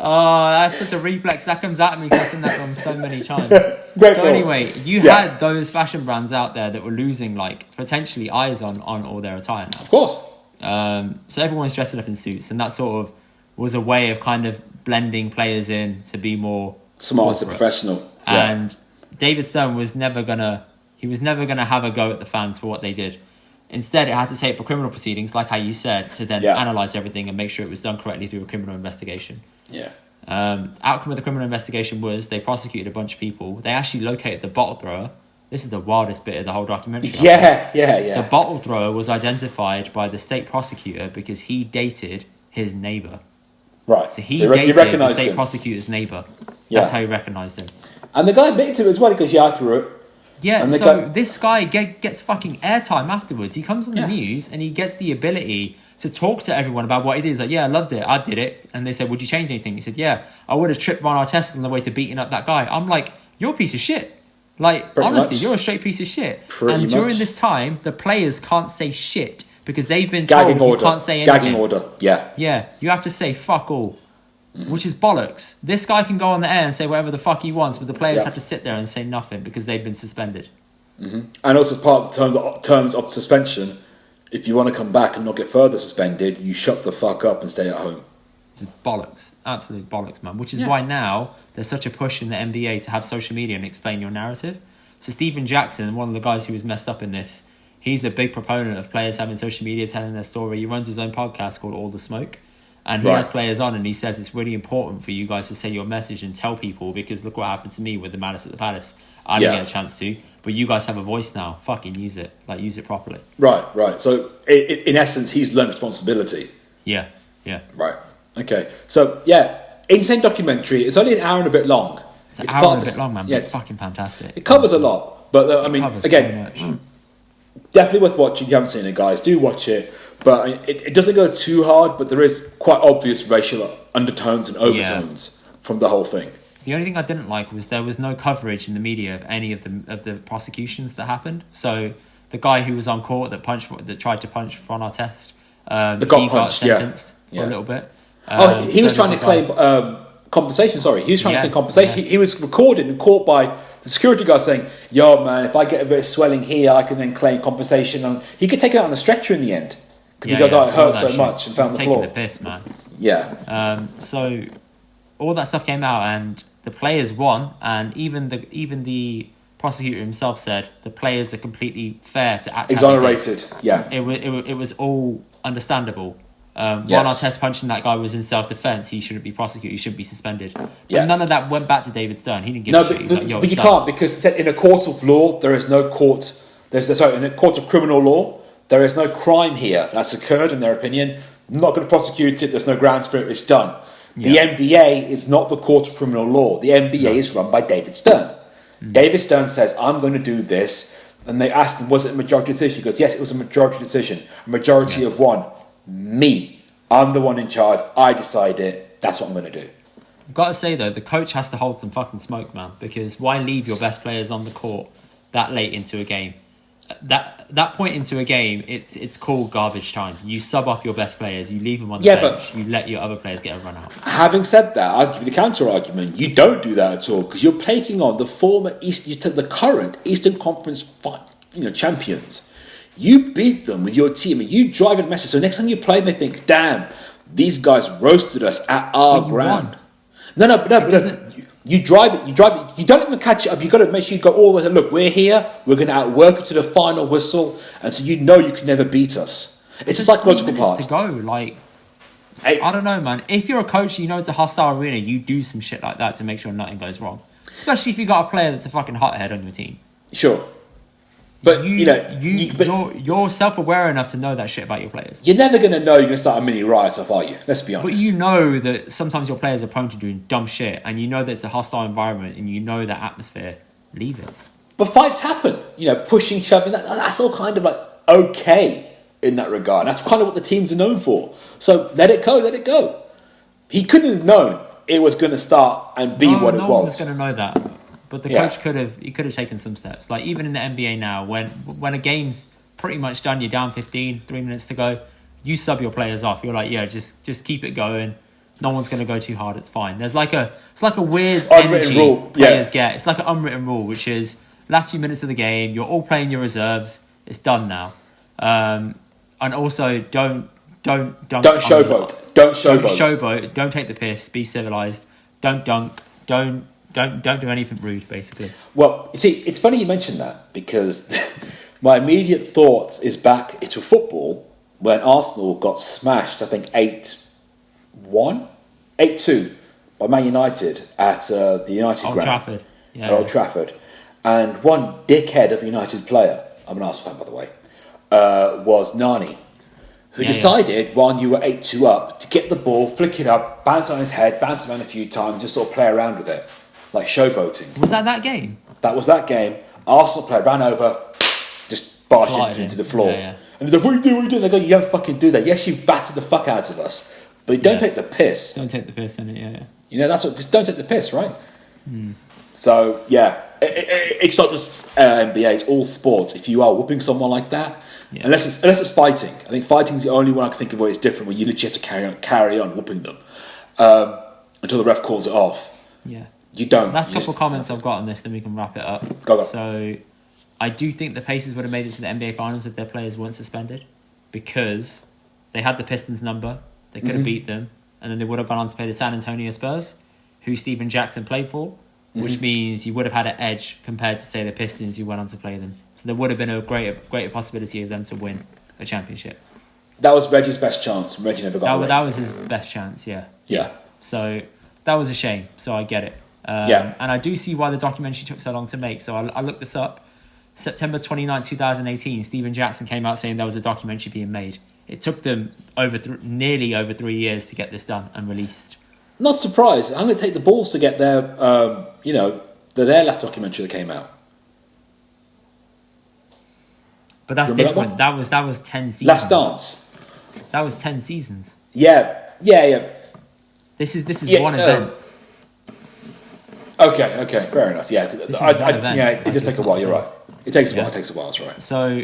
Oh, that's such a reflex. That comes out of me because I've seen that film so many times. Anyway, you had those fashion brands out there that were losing, like, potentially eyes on all their attire now. Of course. So everyone's dressing up in suits, and that sort of was a way of kind of blending players in to be more smart and professional. And David Stern was never gonna have a go at the fans for what they did. Instead, it had to take for criminal proceedings, like how you said, to then analyse everything and make sure it was done correctly through a criminal investigation. Outcome of the criminal investigation was they prosecuted a bunch of people. They actually located the bottle thrower. This is the wildest bit of the whole documentary. The bottle thrower was identified by the state prosecutor because he dated his neighbour. Right. So he dated the state prosecutor's neighbour. That's how he recognised him. And the guy admitted to it as well because I threw it. Yeah, so this guy gets fucking airtime afterwards. He comes on the news and he gets the ability to talk to everyone about what he did. He's like, yeah, I loved it. I did it. And they said, would you change anything? He said, yeah, I would have tripped Ron Artest on the way to beating up that guy. I'm like, you're a piece of shit. Like, honestly, you're a straight piece of shit. During this time, the players can't say shit because they've been told you can't say anything. Gagging order, Yeah, you have to say fuck all. Which is bollocks. This guy can go on the air and say whatever the fuck he wants, but the players have to sit there and say nothing because they've been suspended. Mm-hmm. And also, as part of the terms of suspension, if you want to come back and not get further suspended, you shut the fuck up and stay at home. It's bollocks. Absolute bollocks, man. Which is why now there's such a push in the NBA to have social media and explain your narrative. So Stephen Jackson, one of the guys who was messed up in this, he's a big proponent of players having social media telling their story. He runs his own podcast called All the Smoke. And he has players on and he says it's really important for you guys to say your message and tell people because look what happened to me with the Malice at the Palace. I didn't get a chance to, but you guys have a voice now. Fucking use it. Like, use it properly. Right. So, in essence, he's learned responsibility. Yeah. Right. Okay. So, insane documentary. It's only an hour and a bit long. It's an hour and a bit long, man. It's fucking fantastic. It covers a lot. But, I mean, again, so definitely worth watching. If you haven't seen it, guys, do watch it. But it doesn't go too hard, but there is quite obvious racial undertones and overtones from the whole thing. The only thing I didn't like was there was no coverage in the media of any of the prosecutions that happened. So the guy who was on court that tried to punch Ron Artest, he got sentenced for a little bit. He was trying to claim compensation. Sorry, he was trying to claim compensation. He was recorded and caught by the security guard saying, "Yo, man, if I get a bit of swelling here, I can then claim compensation." And he could take it out on a stretcher in the end. Because the guy hurt so much and fell on the floor. Taking the piss, man. Yeah. So all that stuff came out, and the players won, and even the prosecutor himself said the players are completely fair to act. Exonerated. Yeah. It was all understandable. One Artest punching that guy was in self-defense. He shouldn't be prosecuted. He shouldn't be suspended. But none of that went back to David Stern. He didn't give a shit. But you can't, because in a court of law there is no court. In a court of criminal law there is no crime here that's occurred. In their opinion, I'm not going to prosecute it. There's no grounds for it. It's done. Yeah. The NBA is not the court of criminal law. The NBA is run by David Stern. David Stern says, I'm going to do this. And they asked him, was it a majority decision? He goes, yes, it was a majority decision. A majority of one. Me. I'm the one in charge. I decide it. That's what I'm going to do. I've got to say, though, the coach has to hold some fucking smoke, man. Because why leave your best players on the court that late into a game? That point into a game, it's called garbage time. You sub off your best players, you leave them on the bench, you let your other players get a run out. Having said that, I'll give you the counter argument. You don't do that at all, because you're taking on the current Eastern Conference champions. You beat them with your team, and you drive a message. So next time you play, they think, "Damn, these guys roasted us at our ground." No. You drive it. You don't even catch it up. You got to make sure you go all the way. Look, we're here. We're going to outwork it to the final whistle, and so you can never beat us. It's a psychological part. To go, I don't know, man. If you're a coach, you know it's a hostile arena. You do some shit like that to make sure nothing goes wrong. Especially if you got a player that's a fucking hothead on your team. Sure. But you're self-aware enough to know that shit about your players. You're never going to know you're going to start a mini riot off, are you? Let's be honest. But you know that sometimes your players are prone to doing dumb shit, and you know that it's a hostile environment, and you know that atmosphere. Leave it. But fights happen. Pushing, shoving, that's all kind of okay in that regard. That's kind of what the teams are known for. So let it go. He couldn't have known it was going to start and be what it was. No one was going to know that. But the coach could have taken some steps. Like even in the NBA now, when a game's pretty much done, you're down 15, 3 minutes to go, you sub your players off. You're like, just keep it going. No one's going to go too hard. It's fine. It's like a weird energy rule. Players get. It's like an unwritten rule, which is last few minutes of the game, you're all playing your reserves. It's done now. And also don't showboat. Don't showboat. Don't take the piss. Be civilized. Don't dunk. Don't do anything rude, basically. Well, you see, it's funny you mentioned that, because my immediate thoughts is back into football when Arsenal got smashed, I think 8-1? 8-2 by Man United at the United ground. Trafford. Old Trafford. And one dickhead of a United player, I'm an Arsenal fan by the way, was Nani, who decided while you were 8-2 up to get the ball, flick it up, bounce on his head, bounce around a few times, just sort of play around with it. Like showboating. Was that game? That was that game. Arsenal player ran over, just barged into the floor. And he's like, what are you doing? They go, you don't fucking do that. Yes, you battered the fuck out of us, but don't take the piss. Don't take the piss in it, that's what. Just don't take the piss, right? So it's not just NBA. It's all sports. If you are whooping someone like that, unless it's fighting. I think fighting's the only one I can think of where it's different. Where you literally have to carry on whooping them until the ref calls it off. Yeah. You don't. Last couple of comments I've got on this, then we can wrap it up. Go. So, I do think the Pacers would have made it to the NBA Finals if their players weren't suspended, because they had the Pistons number, they could have beat them, and then they would have gone on to play the San Antonio Spurs, who Steven Jackson played for, which means you would have had an edge compared to, say, the Pistons who went on to play them. So there would have been a greater possibility of them to win a championship. That was Reggie's best chance. Reggie never got it. That was his best chance, yeah. So that was a shame, so I get it. And I do see why the documentary took so long to make. So I looked this up. September 29, 2018, Steven Jackson came out saying there was a documentary being made. It took them nearly over 3 years to get this done and released. Not surprised. I'm going to take the balls to get their their last documentary that came out. But that's different. That was 10 seasons. Last Dance. That was 10 seasons. Yeah. This is one event. Okay, fair enough. Yeah, it does take a while. You're right. It takes a while. That's right. So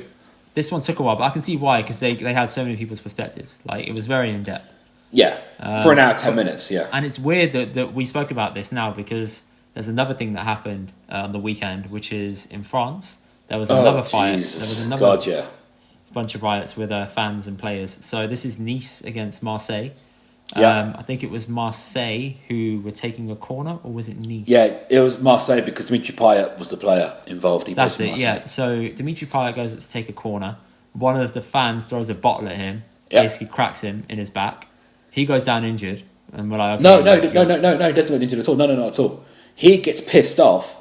this one took a while, but I can see why, because they had so many people's perspectives. Like, it was very in depth. Yeah, for an hour, 10 minutes. Yeah, and it's weird that we spoke about this now, because there's another thing that happened on the weekend, which is in France. There was another fire. There was another bunch of riots with fans and players. So this is Nice against Marseille. Yeah. I think it was Marseille who were taking a corner, or was it Nice? Yeah, it was Marseille because Dimitri Payet was the player involved. That's it, yeah. So Dimitri Payet goes to take a corner. One of the fans throws a bottle at him, basically cracks him in his back. He goes down injured, and we're like, okay, no, he doesn't get injured at all. No, not at all. He gets pissed off,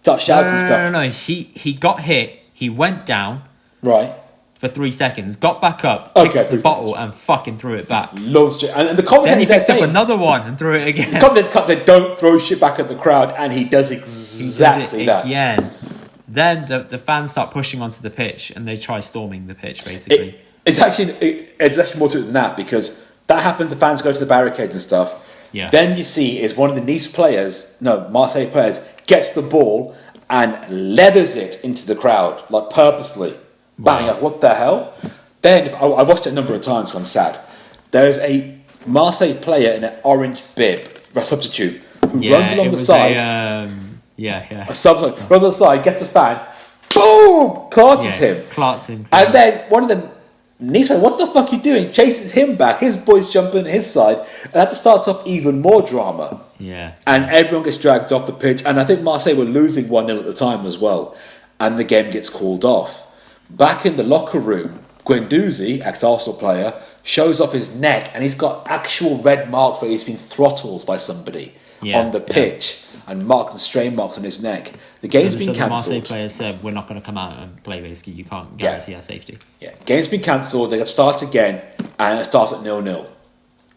starts shouting stuff. No. He got hit. He went down. Right. For 3 seconds, got back up, picked up the bottle and fucking threw it back. And the commentators then he picked up another one and threw it again. The commentators they don't throw shit back at the crowd, and he does exactly that. Again. Then the fans start pushing onto the pitch and they try storming the pitch, basically. It's actually more to it than that, because that happens, the fans go to the barricades and stuff. Yeah. Then you see is one of the Marseille players gets the ball and leathers it into the crowd, like purposely. Bang up, what the hell? Then, I watched it a number of times, so I'm sad. There's a Marseille player in an orange bib, a substitute, who runs along the side. A substitute runs on the side, gets a fan, boom! Clarts him. And then one of them, Nice, what the fuck are you doing? Chases him back, his boys jump in his side, and that starts off even more drama. Yeah. And everyone gets dragged off the pitch, and I think Marseille were losing 1-0 at the time as well, and the game gets called off. Back in the locker room, Guendouzi, ex-Arsenal player, shows off his neck and he's got actual red marks where he's been throttled by somebody on the pitch and marks and strain marks on his neck. The game's been cancelled. The Marseille players said, we're not going to come out and play, basically. You can't guarantee our safety. Yeah, game's been cancelled. They got to start again and it starts at 0-0.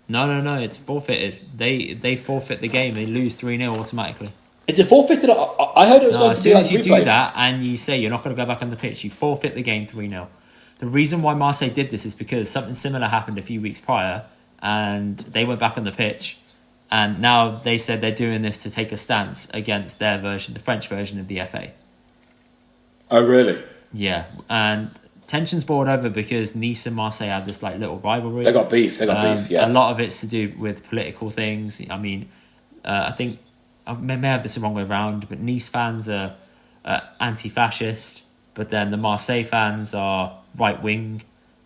No, it's forfeited. They forfeit the game. They lose 3-0 automatically. Is it forfeited? I heard it was going to be like replayed. As soon as you do that and you say you're not going to go back on the pitch, you forfeit the game 3-0. The reason why Marseille did this is because something similar happened a few weeks prior and they went back on the pitch, and now they said they're doing this to take a stance against their version, the French version of the FA. Oh, really? Yeah, and tensions boiled over because Nice and Marseille had this like little rivalry. They got beef, yeah. A lot of it's to do with political things. I mean, I think I may have this the wrong way around, but Nice fans are anti-fascist, but then the Marseille fans are right-wing.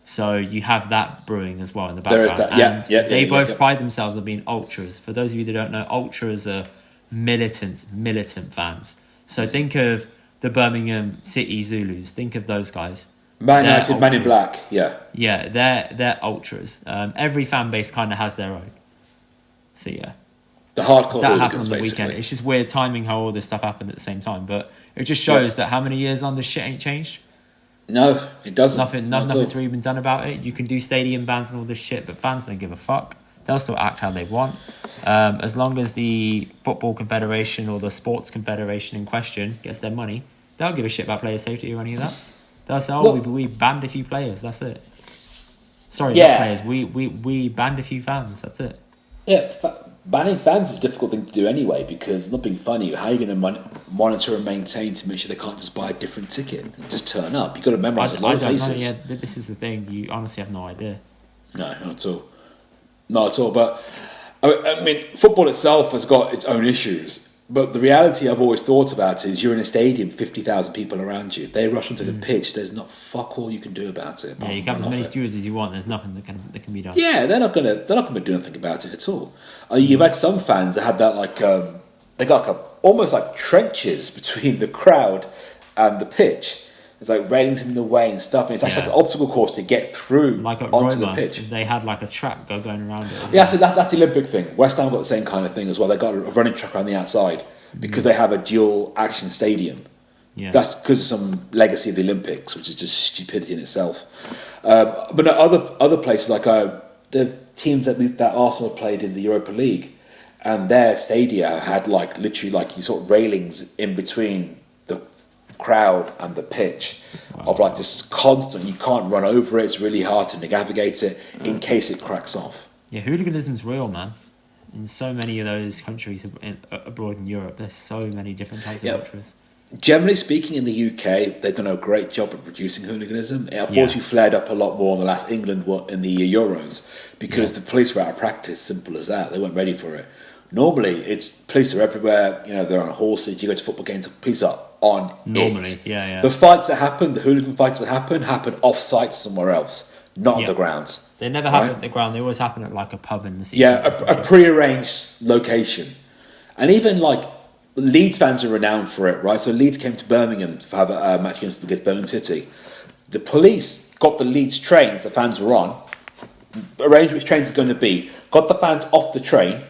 So you have that brewing as well in the background. There is that, They both pride themselves on being ultras. For those of you that don't know, ultras are militant fans. So think of the Birmingham City Zulus. Think of those guys. Man United, Man in Black, yeah. Yeah, they're ultras. Every fan base kind of has their own. So yeah. The hardcore that happened on the basically. Weekend. It's just weird timing how all this stuff happened at the same time, but it just shows that how many years on this shit ain't changed. No, it doesn't. Nothing's really been done about it. You can do stadium bans and all this shit, but fans don't give a fuck. They'll still act how they want. As long as the Football Confederation or the Sports Confederation in question gets their money, they don't give a shit about player safety or any of that. They'll say, we banned a few players, that's it. Sorry, not players. We banned a few fans, that's it. Yeah, banning fans is a difficult thing to do anyway, because it's not being funny. How are you going to monitor and maintain to make sure they can't just buy a different ticket and just turn up? You've got to memorise a lot of faces. Yeah, this is the thing. You honestly have no idea. No, not at all. Not at all. But I mean, football itself has got its own issues. But the reality I've always thought about is you're in a stadium, 50,000 people around you. If they rush onto the pitch, there's not fuck all you can do about it. Yeah, you can have as many stewards as you want. There's nothing that can be done. Yeah, they're not gonna do anything about it at all. You've had some fans that had that they got almost like trenches between the crowd and the pitch. There's like railings in the way and stuff, and it's actually like an obstacle course to get through onto the pitch. They had like a track going around it. Yeah, so that's the Olympic thing. West Ham got the same kind of thing as well. They got a running track around the outside because they have a dual action stadium. Yeah. That's because of some legacy of the Olympics, which is just stupidity in itself. But no, other places like the teams that Arsenal have played in the Europa League, and their stadia had literally you sort of railings in between the crowd and the pitch of just constant. You can't run over it. It's really hard to navigate it in case it cracks off. Yeah, hooliganism's real, man. In so many of those countries abroad in Europe, there's so many different types of ultras. Generally speaking, in the UK, they've done a great job at reducing hooliganism. It unfortunately flared up a lot more in the last England in the Euros because the police were out of practice. Simple as that. They weren't ready for it. Normally, it's police are everywhere. They're on horses. You go to football games, police are on normally, it. yeah. The fights that happen, the hooligan fights that happen off-site somewhere else, not on the grounds. They never happen at the ground. They always happen at like a pub in the city. Yeah, a pre-arranged location. And even like Leeds fans are renowned for it, right? So Leeds came to Birmingham to have a match against Birmingham City. The police got the Leeds trains the fans were on, arranged which trains are going to be, got the fans off the train,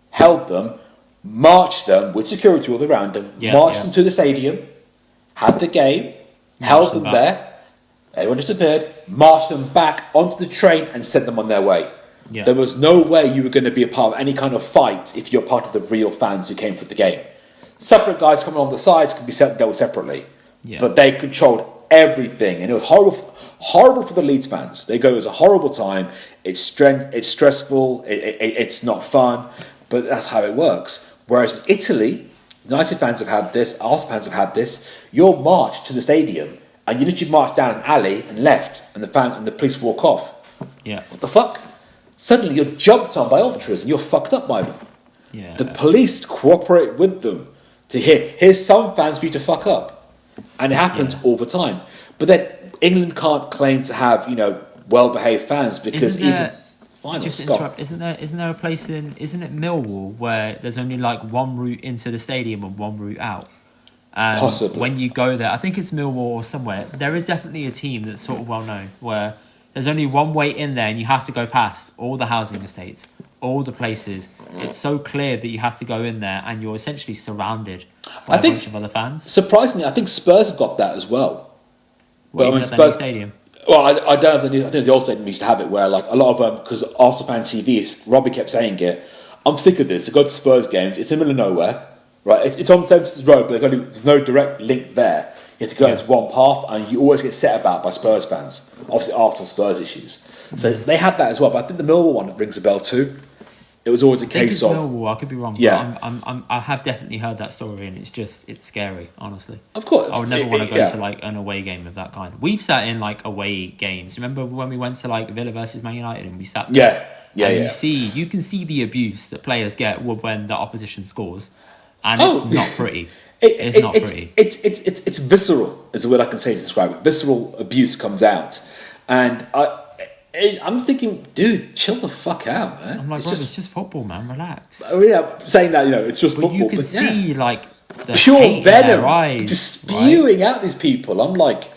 held them, marched them with security all around them, marched them to the stadium, had the game, held them there. Everyone disappeared, marched them back onto the train and sent them on their way. Yeah. There was no way you were going to be a part of any kind of fight if you're part of the real fans who came for the game. Separate guys coming on the sides could be dealt with separately. Yeah. But they controlled everything. And it was horrible for the Leeds fans. They go, it was a horrible time. It's stressful. It's not fun. But that's how it works. Whereas in Italy, United fans have had this, Arsenal fans have had this. You're marched to the stadium and you literally march down an alley and left, and the police walk off. Yeah. What the fuck? Suddenly you're jumped on by ultras and you're fucked up by them. Yeah. The police cooperate with them to here's some fans for you to fuck up. And it happens all the time. But then England can't claim to have, well-behaved fans because isn't there a place isn't it Millwall where there's only like one route into the stadium and one route out? Possibly. When you go there, I think it's Millwall or somewhere, there is definitely a team that's sort of well known where there's only one way in there and you have to go past all the housing estates, all the places. It's so clear that you have to go in there and you're essentially surrounded by a bunch of other fans. Surprisingly, I think Spurs have got that as well. Spurs stadium. Well, I don't know. I think the old stadium used to have it where like a lot of them, because Arsenal fan TV, Robbie kept saying it, I'm sick of this. I go to Spurs games, it's in the middle of nowhere. Right, it's on Services Road, but there's no direct link there. You have to go as one path, and you always get set about by Spurs fans. Obviously, Arsenal Spurs issues. So they had that as well. But I think the Millwall one rings a bell too. It was always a case of Millwall. I could be wrong. Yeah, but I have definitely heard that story, and it's scary. Honestly, of course, I would never want to go to like an away game of that kind. We've sat in like away games. Remember when we went to like Villa versus Man United, and we sat there? Yeah. You can see the abuse that players get when the opposition scores. And it's not pretty. It's not pretty. It's visceral, is the word I can say to describe it. Visceral abuse comes out. And I'm just thinking, dude, chill the fuck out, man. I'm like, it's just football, man. Relax. I'm saying that, it's just football. You can see, like, the pure hate venom in their eyes, just spewing out these people. I'm like,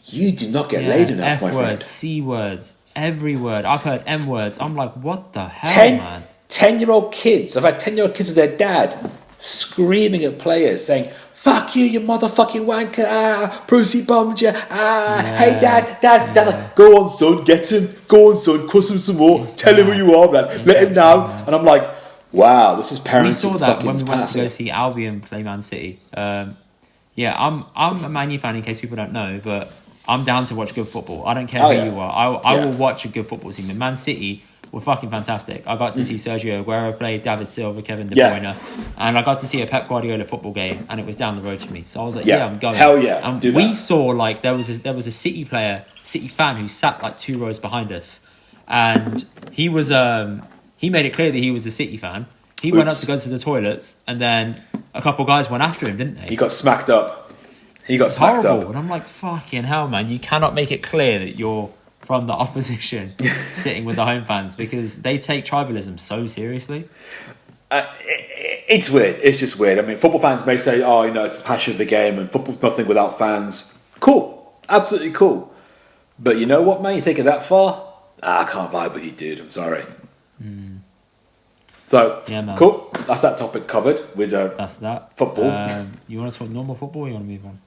you do not get laid enough, my friend. F-words, C-words, every word. I've heard M-words. I'm like, what the hell, man? 10-year-old kids. I've had 10-year-old kids with their dad screaming at players, saying, fuck you motherfucking wanker, Brucey bummed you, hey dad, go on son, get him, go on son, cuss him some more, tell him who you are, man, let him know. And I'm like, wow, this is parenting. We saw that when we went to go see Albion play Man City. I'm a Man U fan in case people don't know, but I'm down to watch good football. I don't care who you are. I will watch a good football team. And Man City were fucking fantastic. I got to see Sergio Aguero play, David Silva, Kevin De Bruyne, and I got to see a Pep Guardiola football game, and it was down the road to me. So I was like, I'm going. Hell yeah, and we saw like there was a City fan who sat like 2 rows behind us, and he was he made it clear that he was a City fan. He went up to go to the toilets, and then a couple of guys went after him, didn't they? He got smacked up. It's horrible. up. And I'm like, fucking hell, man. You cannot make it clear that you're from the opposition sitting with the home fans because they take tribalism so seriously. It's weird. It's just weird. I mean, football fans may say, it's the passion of the game and football's nothing without fans. Cool. Absolutely cool. But you know what, man? You take it that far? I can't vibe with you, dude. I'm sorry. So, cool. That's that topic covered with that's that. Football. You want to talk normal football or you want to move on?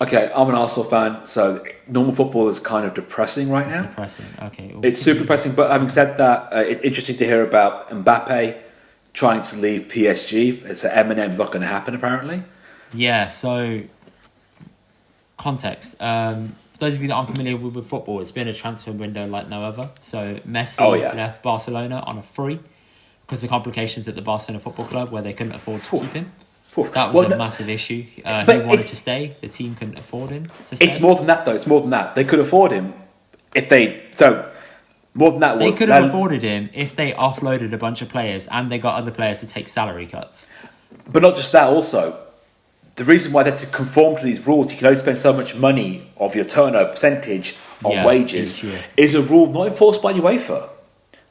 Okay, I'm an Arsenal fan, so normal football is kind of depressing right now. Depressing, okay. It's super depressing, but having said that, it's interesting to hear about Mbappe trying to leave PSG. So Eminem's not going to happen, apparently. Yeah, so context. For those of you that aren't familiar with football, it's been a transfer window like no other. So Messi left Barcelona on a free because of complications at the Barcelona Football Club where they couldn't afford to keep him. That was a massive issue. He wanted to stay. The team couldn't afford him to stay. It's more than that, though. It's more than that. They could afford him if they... So, More than that They was... could have afforded him if they offloaded a bunch of players and they got other players to take salary cuts. But not just that also. The reason why they had to conform to these rules, you can only spend so much money of your turnover percentage on wages, is a rule not enforced by UEFA.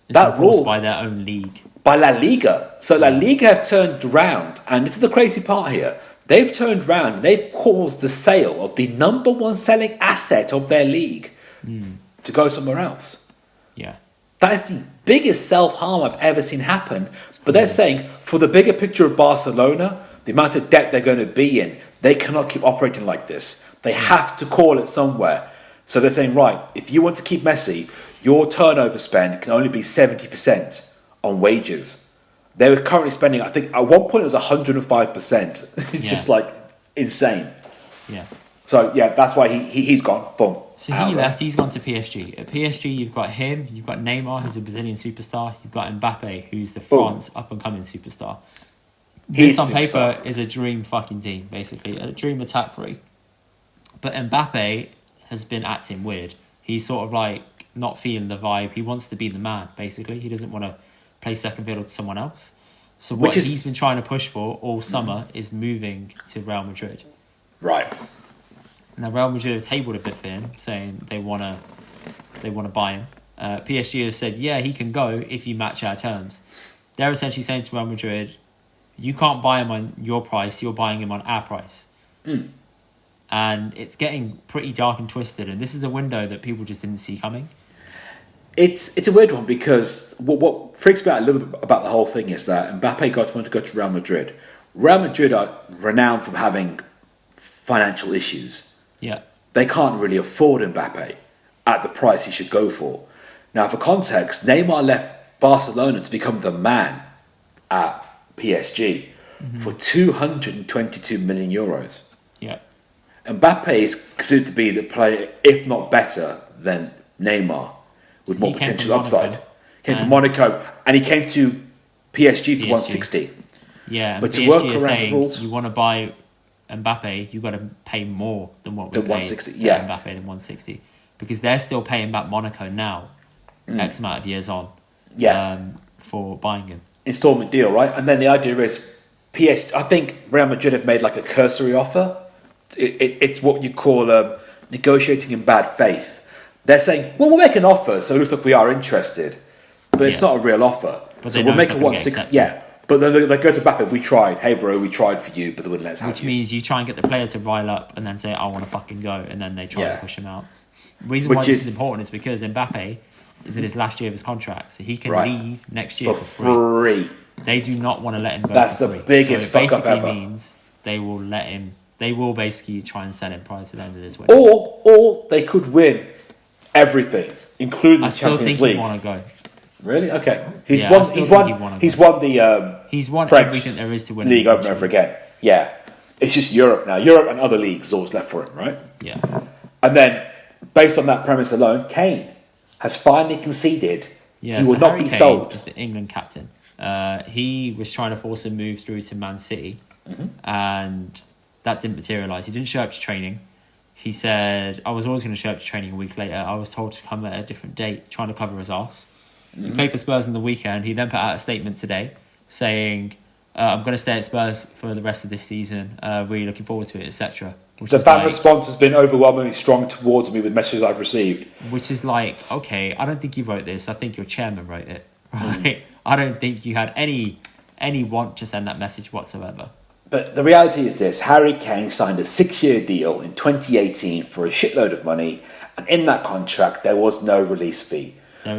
It's enforced by their own league. By La Liga. So La Liga have turned around, and this is the crazy part here. They've turned around and they've caused the sale of the number one selling asset of their league to go somewhere else. Yeah. That is the biggest self-harm I've ever seen happen. But they're saying, for the bigger picture of Barcelona, the amount of debt they're going to be in, they cannot keep operating like this. They have to call it somewhere. So they're saying, right, if you want to keep Messi, your turnover spend can only be 70% on wages. They were currently spending, I think, at one point it was 105%. It's just like insane. Yeah. So yeah, that's why he's gone. Boom. So he left. He's gone to PSG. At PSG, you've got him. You've got Neymar, who's a Brazilian superstar. You've got Mbappe, who's the France up and coming superstar. This on paper is a dream fucking team, basically a dream attack three. But Mbappe has been acting weird. He's sort of like not feeling the vibe. He wants to be the man, basically. He doesn't want to play second fiddle to someone else. So what he's been trying to push for all summer is moving to Real Madrid. Right. Now Real Madrid have tabled a bid for him, saying they want to buy him. PSG has said, yeah, he can go if you match our terms. They're essentially saying to Real Madrid, you can't buy him on your price, you're buying him on our price. And it's getting pretty dark and twisted, and this is a window that people just didn't see coming. It's a weird one because what freaks me out a little bit about the whole thing is that Mbappe wanted to go to Real Madrid. Real Madrid are renowned for having financial issues. Yeah. They can't really afford Mbappe at the price he should go for. Now, for context, Neymar left Barcelona to become the man at PSG for 222 million euros. Yeah. Mbappe is considered to be the player, if not better, than Neymar, with more potential upside. Came from Monaco, and he came to PSG for 160. Yeah, but to PSG work around the rules, you want to buy Mbappe, you've got to pay more than what we paid 160. Mbappe than 160, because they're still paying back Monaco now, X amount of years on, for buying him. Installment deal, right? And then the idea is I think Real Madrid have made like a cursory offer. It's what you call negotiating in bad faith. They're saying, well, we'll make an offer, so it looks like we are interested. But it's not a real offer. But so we'll make a 160. Yeah. But then they go to Mbappe, we tried. Hey, bro, we tried for you, but they wouldn't let us have you. Which means you try and get the player to rile up and then say, I want to fucking go. And then they try to push him out. The reason why this is important is because Mbappe is in his last year of his contract. So he can leave next year for free. They do not want to let him go. That's the biggest fuck up ever. Means they will let him. They will basically try and sell him prior to the end of this window. Or they could win everything, including the Champions League. I still think he'd want to go. Really? Okay. He's won the French everything there is to win league over and over again. Yeah. It's just Europe now. Europe and other leagues is always left for him, right? Yeah. And then, based on that premise alone, Kane has finally conceded he will not be sold. He's the England captain. He was trying to force a move through to Man City, and that didn't materialise. He didn't show up to training. He said, I was always going to show up to training a week later. I was told to come at a different date, trying to cover his arse. He played for Spurs in the weekend. He then put out a statement today saying, I'm going to stay at Spurs for the rest of this season. Really looking forward to it, etc. The fan response has been overwhelmingly strong towards me with messages I've received. Which is like, okay, I don't think you wrote this. I think your chairman wrote it. Right? I don't think you had any want to send that message whatsoever. But the reality is this. Harry Kane signed a 6-year deal in 2018 for a shitload of money. And in that contract, there was no release fee.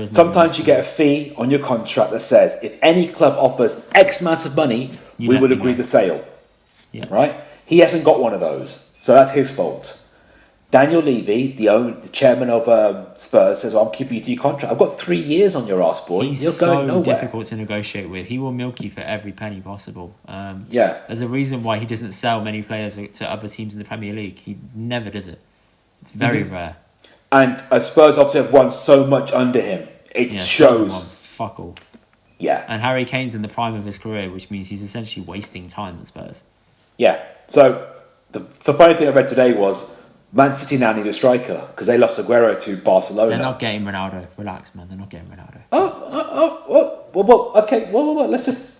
Sometimes you get a fee on your contract that says, if any club offers X amount of money, we will agree the sale. Yeah. Right? He hasn't got one of those. So that's his fault. Daniel Levy, the chairman of Spurs, says, I'm keeping you to your contract. I've got 3 years on your ass, boy. You're going nowhere. He's so difficult to negotiate with. He will milk you for every penny possible. There's a reason why he doesn't sell many players to other teams in the Premier League. He never does it. It's very rare. And Spurs obviously have won so much under him. It shows. Fuck all. Yeah. And Harry Kane's in the prime of his career, which means he's essentially wasting time at Spurs. Yeah. So the funny thing I read today was Man City now need a striker because they lost Aguero to Barcelona. They're not getting Ronaldo. Relax, man. They're not getting Ronaldo. Okay. Let's just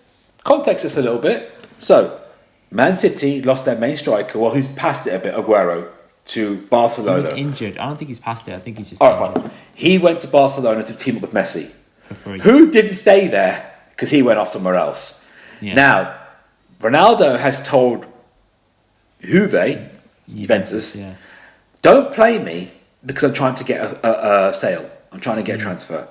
context this a little bit. So, Man City lost their main striker, who's passed it a bit, Aguero, to Barcelona. He was injured. I don't think he's passed it. I think he's just injured. Fine. He went to Barcelona to team up with Messi. For free. Who didn't stay there because he went off somewhere else. Yeah. Now, Ronaldo has told Juventus, don't play me because I'm trying to get a sale. I'm trying to get a transfer.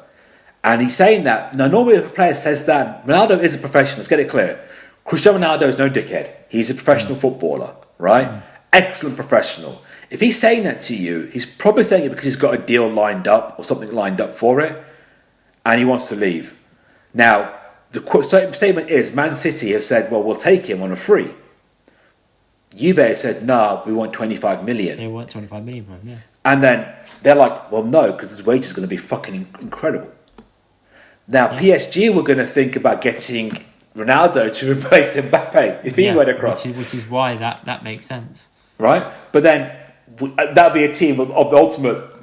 And he's saying that. Now, normally if a player says that, Ronaldo is a professional. Let's get it clear. Cristiano Ronaldo is no dickhead. He's a professional footballer, right? Excellent professional. If he's saying that to you, he's probably saying it because he's got a deal lined up or something lined up for it, and he wants to leave. Now, the statement is, Man City have said, well, we'll take him on a free. Juve said, no, we want 25 million. They want 25 million from him, yeah. And then they're like, well, no, because his wage is going to be fucking incredible. Now, PSG were going to think about getting Ronaldo to replace Mbappe if he went across. Which is why that makes sense. Right? But then that'd be a team of the ultimate,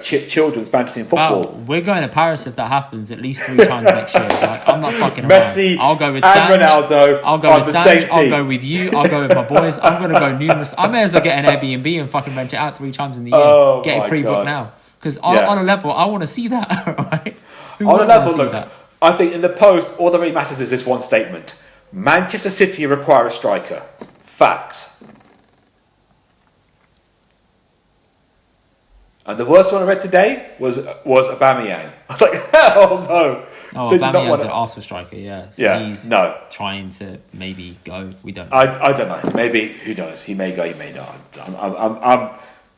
children's fantasy and football. Well, we're going to Paris if that happens at least 3 times next year. Like, I'm not fucking around. Messi I'll go with and Sanj. Ronaldo. I'll go with Sanj. I'll go with you. I'll go with my boys. I'm going to go numerous. I may as well get an Airbnb and fucking rent it out 3 times in the year. Get it pre-booked now. Because on a level, I want to see that. Right? On a level, look, I think in the post, all that really matters is this one statement. Manchester City require a striker. Facts. And the worst one I read today was Aubameyang. I was like, hell no. Oh, Aubameyang's an Arsenal striker, yeah. So he's trying to maybe go. We don't know. I don't know. Maybe, who knows? He may go, he may not. I'm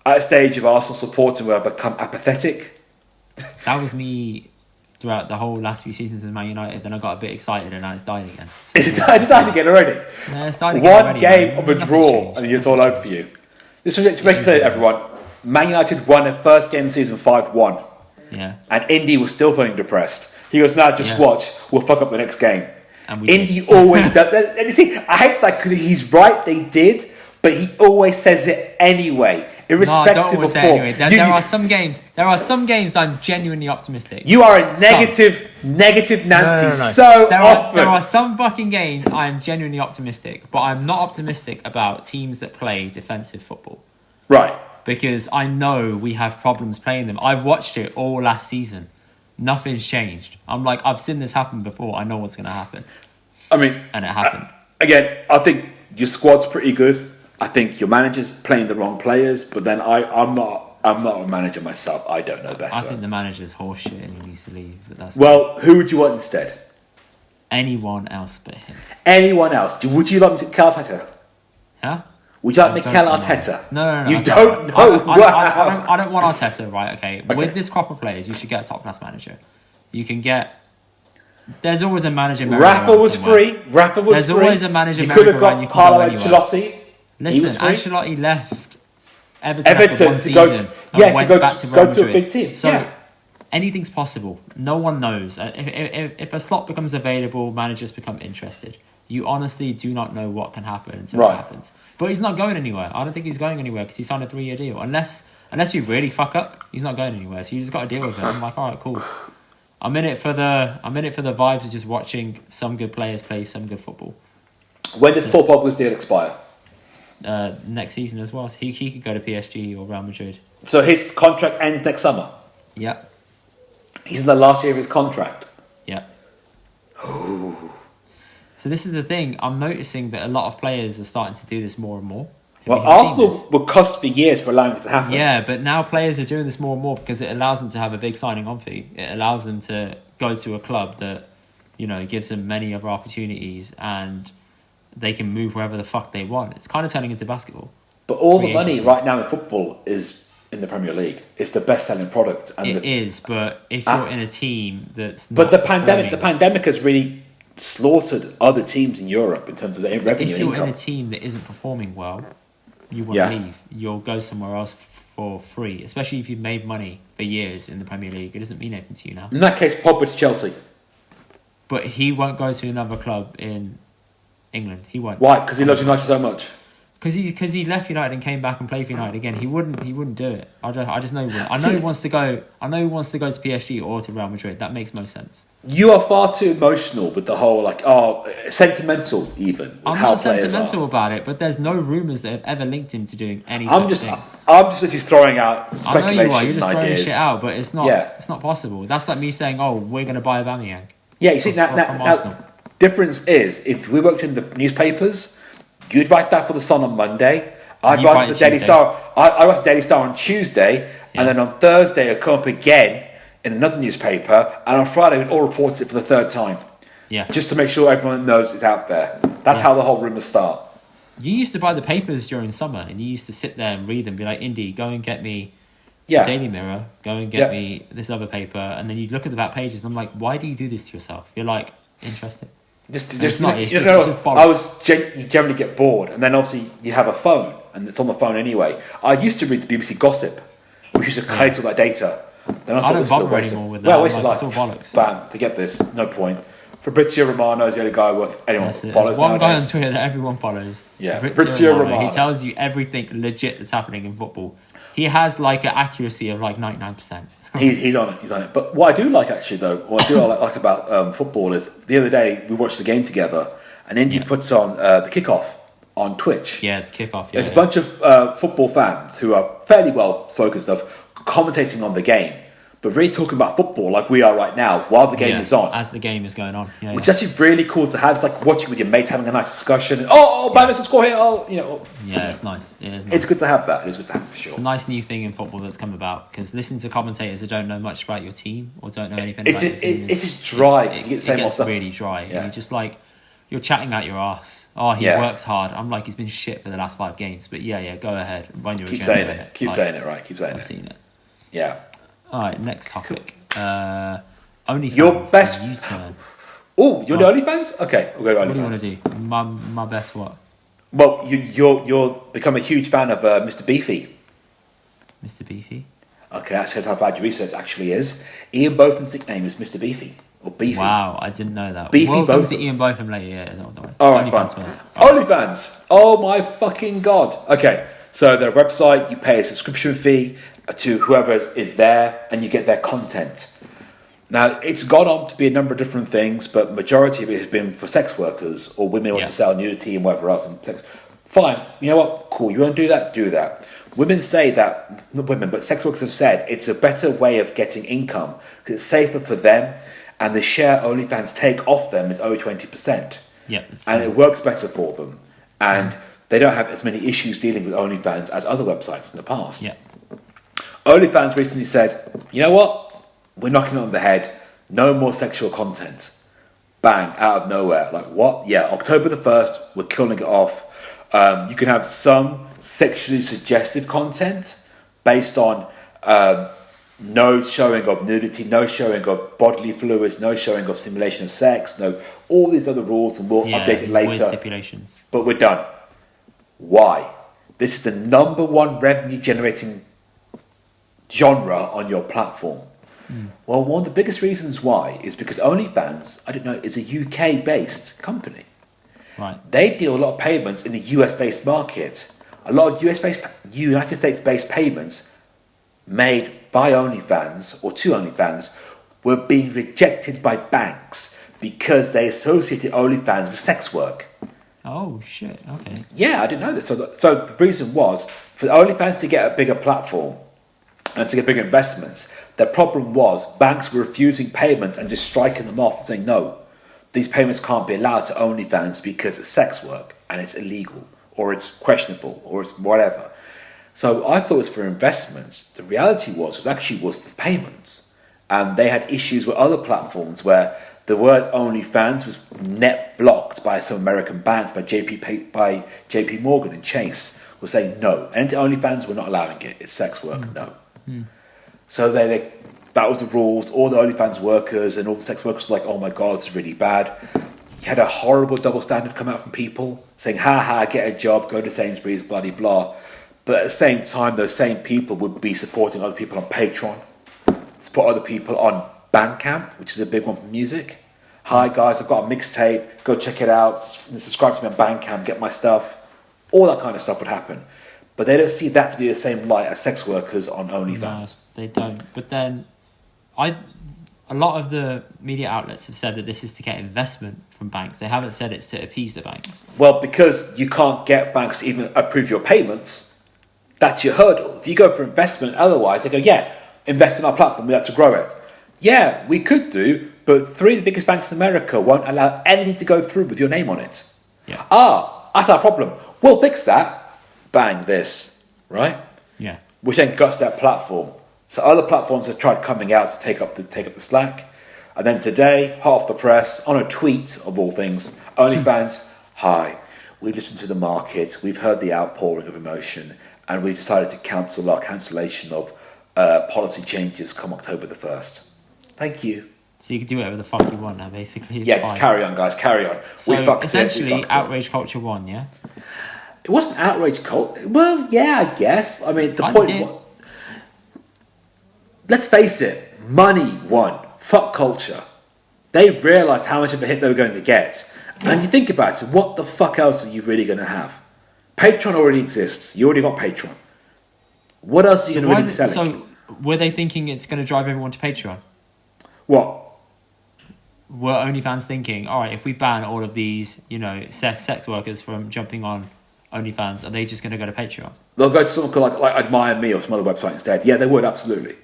at a stage of Arsenal supporting where I've become apathetic. That was me throughout the whole last few seasons of Man United. Then I got a bit excited and now it's died again. So, it's died again already? Yeah, it's died again already. One game of a draw and it's all over for you. This is to make clear to everyone. Man United won their first game of the season 5-1. Yeah. And Indy was still feeling depressed. He goes, no, just watch. We'll fuck up the next game. And Indy always does. And you see, I hate that because he's right, they did, but he always says it anyway. Irrespective of form. Anyway. There are some games I'm genuinely optimistic. You are a negative Nancy No. so often. There are some fucking games I am genuinely optimistic, but I'm not optimistic about teams that play defensive football. Right. Because I know we have problems playing them. I've watched it all last season. Nothing's changed. I'm like, I've seen this happen before. I know what's going to happen. I mean... And it happened. Again, I think your squad's pretty good. I think your manager's playing the wrong players. But then I'm not a manager myself. I don't know better. I think the manager's horseshit and he needs to leave. But who would you want instead? Anyone else but him. Anyone else? Would you like Mikel Arteta? Huh? Would you like Mikel Arteta? No. You don't know? I don't want Arteta, right? Okay. With this crop of players, you should get a top-class manager. You can get... There's always a manager... Rafa was free. There's always a manager... You could have got Carlo Ancelotti. Listen, Ancelotti left Everton one season and went back to Real Madrid. To a big team. So anything's possible. No one knows. If a slot becomes available, managers become interested. You honestly do not know what can happen until it happens. But he's not going anywhere. I don't think he's going anywhere because he signed a 3-year deal. Unless you really fuck up, he's not going anywhere. So you just got to deal with it. I'm like, all right, cool. I'm in it for the vibes of just watching some good players play some good football. When does Paul Pogba's deal expire? Next season as well. So he could go to PSG or Real Madrid. So his contract ends next summer? Yeah. He's in the last year of his contract? Yeah. Ooh. So this is the thing. I'm noticing that a lot of players are starting to do this more and more. Well, Arsenal were cussed for years for allowing it to happen. Yeah, but now players are doing this more and more because it allows them to have a big signing on fee. It allows them to go to a club that, gives them many other opportunities and they can move wherever the fuck they want. It's kind of turning into basketball. But all the money right now in football is in the Premier League. It's the best-selling product. And it is, but if you're in a team that's not the pandemic has really slaughtered other teams in Europe in terms of their revenue and income. If you're in a team that isn't performing well, you want to leave. You'll go somewhere else for free, especially if you've made money for years in the Premier League. It doesn't mean anything to you now. In that case, Pogba to Chelsea. But he won't go to another club in England. He won't. Why? Because he loves United so much? Because he left United and came back and played for United again. He wouldn't do it. I just know he wouldn't. I know he wants to go. I know he wants to go to PSG or to Real Madrid. That makes most sense. You are far too emotional with the whole sentimental even. I'm not sentimental about it, but there's no rumours that have ever linked him to doing anything. I'm just literally throwing out speculation. I know you are. You're just throwing ideas. Shit out, but it's not. Yeah. It's not possible. That's like me saying, "Oh, we're going to buy Aubameyang." Yeah, you see now. Difference is if we worked in the newspapers, you'd write that for the Sun on Monday. I'd write the Daily Star. I'd write the Daily Star on Tuesday, and then on Thursday I'd come up again in another newspaper, and on Friday we'd all report it for the third time. Yeah. Just to make sure everyone knows it's out there. That's how the whole rumours start. You used to buy the papers during summer, and you used to sit there and read them. Be like, Indy, go and get me the Daily Mirror. Go and get me this other paper, and then you'd look at the back pages. And I'm like, why do you do this to yourself? You're like, interesting. You generally get bored, and then obviously you have a phone, and it's on the phone anyway. I used to read the BBC Gossip, which used to collect all that data. Then I thought this is a waste of life. Bam, forget this. No point. Fabrizio Romano is the only guy worth anyone follows. There's one guy on Twitter that everyone follows. Yeah, Fabrizio Romano. He tells you everything legit that's happening in football. He has like an accuracy of like 99%. He's on it. But what I do like actually though, like about football is the other day we watched the game together, and Indy puts on the kickoff on Twitch. Yeah, the kickoff. Yeah, There's a bunch of football fans who are fairly well focused of commentating on the game, but really talking about football like we are right now while the game is on. As the game is going on. Which is actually really cool to have. It's like watching with your mates having a nice discussion. Let's score here. Yeah, it's nice. It's nice. It's good to have that. It's good to have for sure. It's a nice new thing in football that's come about, because listening to commentators that don't know much about your team or don't know anything about your team. It's just dry. It gets really dry. Yeah. And you're just like, you're chatting out your ass. Oh, he works hard. I'm like, he's been shit for the last 5 games. But go ahead. Run your Keep saying it. Keep saying it, right? I've seen it. Yeah. All right, next topic. OnlyFans. Your best U-turn. Oh, you're the OnlyFans? Okay, we'll go to OnlyFans. What do you want to do? My best what? Well, you're become a huge fan of Mr. Beefy. Mr. Beefy? Okay, that says how bad your research actually is. Ian Botham's nickname is Mr. Beefy. Or Beefy. Wow, I didn't know that. Beefy Botham. Botham. To Ian Botham later, yeah. Alright, fine. First. OnlyFans! Oh my fucking god. Okay, so their website, you pay a subscription fee to whoever is there, and you get their content. Now, it's gone on to be a number of different things, but majority of it has been for sex workers or women who want to sell nudity and whatever else. And sex. Fine, you know what? Cool, you want to do that? Do that. Women say that, not women, but sex workers have said it's a better way of getting income because it's safer for them, and the share OnlyFans take off them is over 20%. Yeah, and it works better for them. And they don't have as many issues dealing with OnlyFans as other websites in the past. Yeah. OnlyFans recently said, you know what? We're knocking it on the head. No more sexual content. Bang, out of nowhere. Like, what? Yeah, October the 1st, we're killing it off. You can have some sexually suggestive content based on no showing of nudity, no showing of bodily fluids, no showing of simulation of sex, no, all these other rules, and we'll update it later. Stipulations. But we're done. Why? This is the number one revenue generating genre on your platform. Well, one of the biggest reasons why is because OnlyFans, I don't know, is a UK based company. Right. They deal a lot of payments in the US based market. A lot of United States based payments made by OnlyFans or to OnlyFans were being rejected by banks because they associated OnlyFans with sex work. Oh shit! Okay. Yeah, I didn't know this. So the reason was for OnlyFans to get a bigger platform and to get bigger investments. The problem was banks were refusing payments and just striking them off and saying, no, these payments can't be allowed to OnlyFans because it's sex work and it's illegal or it's questionable or it's whatever. So I thought it was for investments. The reality was for payments. And they had issues with other platforms where the word OnlyFans was net blocked by some American banks, by JP Morgan and Chase were saying no. And OnlyFans were not allowing it. It's sex work, no. So that was the rules. All the OnlyFans workers and all the sex workers were like, oh my God, it's really bad. You had a horrible double standard come out from people saying, get a job, go to Sainsbury's, blah, blah, blah. But at the same time, those same people would be supporting other people on Patreon, support other people on Bandcamp, which is a big one for music. Hi guys, I've got a mixtape, go check it out, subscribe to me on Bandcamp, get my stuff. All that kind of stuff would happen. But they don't see that to be the same light as sex workers on OnlyFans. No, they don't. But then, a lot of the media outlets have said that this is to get investment from banks. They haven't said it's to appease the banks. Well, because you can't get banks to even approve your payments, that's your hurdle. If you go for investment, otherwise they go, yeah, invest in our platform, we have to grow it. Yeah, we could do, but 3 of the biggest banks in America won't allow anything to go through with your name on it. Yeah. That's our problem. We'll fix that. Bang, this, right? Yeah. Which then guts that platform. So other platforms have tried coming out to take up the slack. And then today, hot off the press, on a tweet of all things, OnlyFans, hi, we've listened to the market, we've heard the outpouring of emotion, and we've decided to cancel our cancellation of policy changes come October the 1st. Thank you. So you can do whatever the fuck you want now, basically. Yeah, just carry on, guys, carry on. So essentially, outrage culture won, yeah? It wasn't outrage culture. Well, yeah, I guess. I mean, the point... Let's face it, money won. Fuck culture. They realised how much of a hit they were going to get. And you think about it, what the fuck else are you really going to have? Patreon already exists. You already got Patreon. What else are you going to really be selling? So were they thinking it's going to drive everyone to Patreon? What? Were OnlyFans thinking, all right, if we ban all of these, sex workers from jumping on OnlyFans, are they just going to go to Patreon? They'll go to something called like Admire Me or some other website instead. Yeah, they would, absolutely.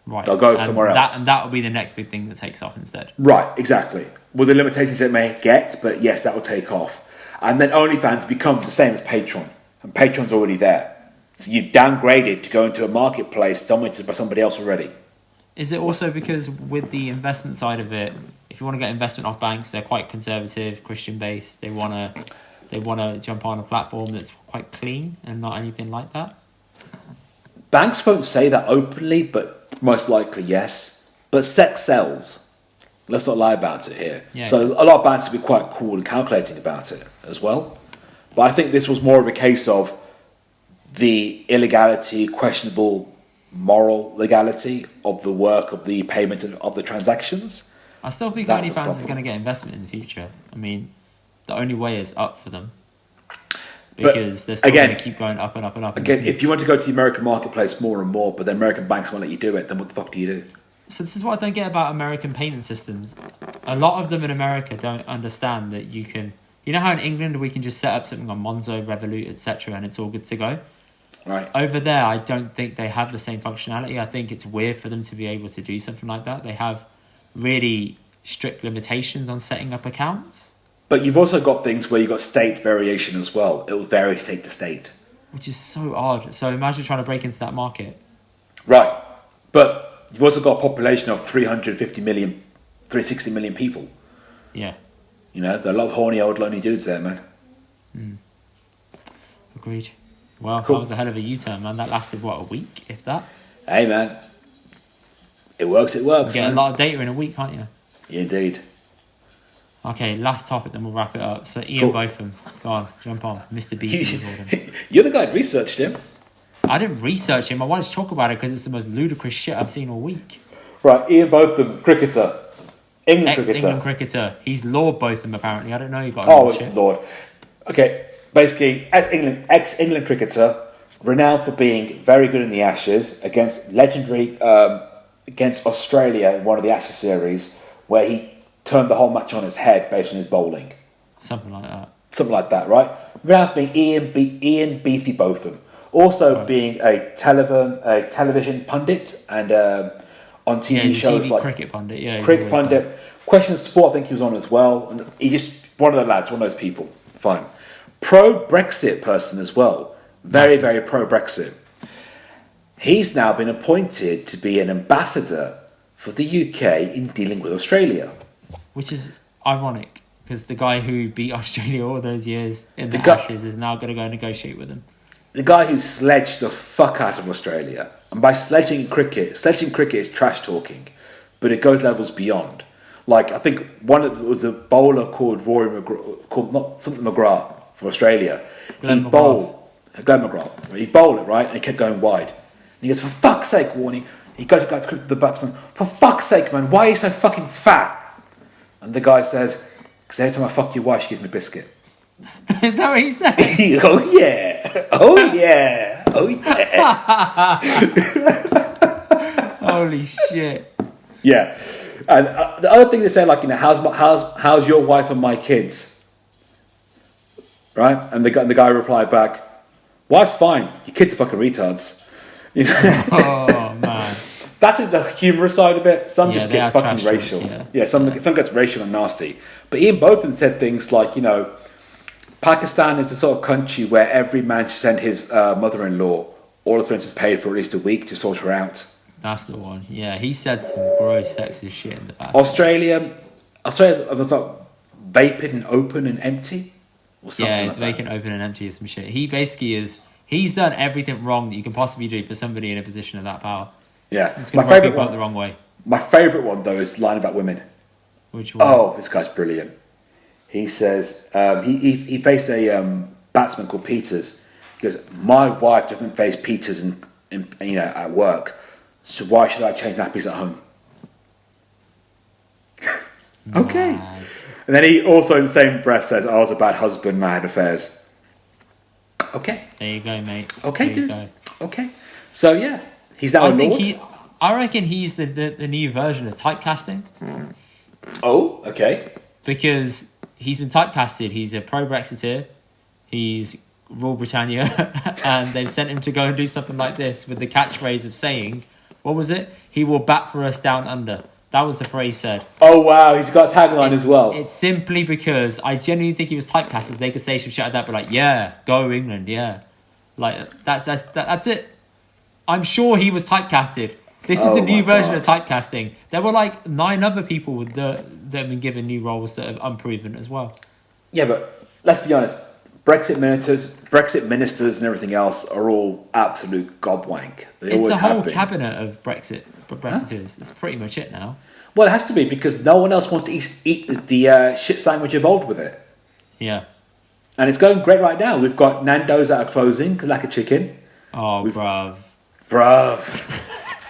Right. They'll go somewhere else. And that will be the next big thing that takes off instead. Right, exactly. With the limitations it may get, but yes, that will take off. And then OnlyFans becomes the same as Patreon. And Patreon's already there. So you've downgraded to go into a marketplace dominated by somebody else already. Is it also because with the investment side of it, if you want to get investment off banks, they're quite conservative, Christian-based. They want to jump on a platform that's quite clean and not anything like that? Banks won't say that openly, but most likely yes. But sex sells. Let's not lie about it here. Yeah, so a lot of banks will be quite cool and calculating about it as well. But I think this was more of a case of the illegality, questionable moral legality of the work, of the payment of the transactions. I still think OnlyFans is going to get investment in the future. I mean, the only way is up for them. Because they're still going to keep going up and up and up. Again, if you want to go to the American marketplace more and more, but the American banks won't let you do it, then what the fuck do you do? So this is what I don't get about American payment systems. A lot of them in America don't understand that you can... You know how in England we can just set up something on Monzo, Revolut, etc. and it's all good to go? Right. Over there, I don't think they have the same functionality. I think it's weird for them to be able to do something like that. They have really strict limitations on setting up accounts. But you've also got things where you've got state variation as well. It will vary state to state. Which is so odd. So imagine trying to break into that market. Right. But you've also got a population of 350 million, 360 million people. Yeah. There are a lot of horny old lonely dudes there, man. Agreed. Well, cool. That was a hell of a U-turn, man. That lasted, a week, if that? Hey, man. It works, You get a lot of data in a week, can't you? Yeah, indeed. Okay, last topic, then we'll wrap it up. So, Ian Botham. Go on, jump on. Mr. B. You're the guy that researched him. I didn't research him. I wanted to talk about it because it's the most ludicrous shit I've seen all week. Right, Ian Botham, cricketer. Ex-England cricketer. He's Lord Botham, apparently. I don't know. You got. It's Lord. Okay, basically, ex-England cricketer, renowned for being very good in the Ashes against against Australia in one of the Ashes series, where he turned the whole match on its head based on his bowling. Something like that. Something like that, right? Renowned for being Ian Beefy Botham. Also being a television pundit and on TV shows like cricket pundit. Yeah, cricket pundit. Question of Sport, I think he was on as well. And he's just one of the lads, one of those people. Fine. Pro-Brexit person as well. Very, very pro-Brexit. He's now been appointed to be an ambassador for the UK in dealing with Australia. Which is ironic, because the guy who beat Australia all those years in the Ashes is now going to go negotiate with them. The guy who sledged the fuck out of Australia. And by sledging cricket is trash talking, but it goes levels beyond. Like, I think was a bowler called McGrath for Australia. Glenn McGrath. He bowled it, right? And he kept going wide. And he goes, for fuck's sake, Warnie. He goes to the batsman, for fuck's sake, man, why are you so fucking fat? And the guy says, because every time I fuck your wife, she gives me a biscuit. Is that what he said? Oh yeah. Oh yeah. Oh yeah. Holy shit. Yeah. And the other thing they say, like, how's your wife and my kids? Right? And the guy replied back, wife's fine. Your kids are fucking retards. You know? Oh man. That's the humorous side of it. Some just gets fucking trash, racial. Some gets racial and nasty. But Ian Botham said things like, Pakistan is the sort of country where every man should send his mother-in-law all expenses paid for at least a week to sort her out. That's the one. Yeah, he said some gross sexist shit in the back. Australia's vapid and open and empty? Or something yeah, it's vacant, open and empty or some shit. He basically he's done everything wrong that you can possibly do for somebody in a position of that power. Yeah. It's going to rub people up the wrong way. My favourite one, though, is the line about women. Which one? Oh, this guy's brilliant. He says, he faced a batsman called Peters. He goes, my wife doesn't face Peters at work, so why should I change nappies at home? Okay. Man. And then he also in the same breath says, I was a bad husband, I had affairs. Okay. There you go, mate. Okay, dude. Okay. So, yeah. He's now a lord. I reckon he's the new version of typecasting. Oh, okay. Because he's been typecasted. He's a pro-Brexiteer. He's Rule Britannia. And they've sent him to go and do something like this with the catchphrase of saying, what was it? He will bat for us down under. That was the phrase said. Oh, wow. He's got a tagline as well. It's simply because I genuinely think he was typecasted. They could say some shit like that, but like, yeah, go England, yeah. Like, that's it. I'm sure he was typecasted. This is a new version of typecasting. There were like 9 other people that have been given new roles that are unproven as well. Yeah, but let's be honest. Brexit ministers and everything else are all absolute gobwank. It's a whole cabinet of Brexiteers. Huh? It's pretty much it now. Well, it has to be because no one else wants to eat the shit sandwich involved with it. Yeah. And it's going great right now. We've got Nando's that are closing because lack of chicken. Oh, bruv.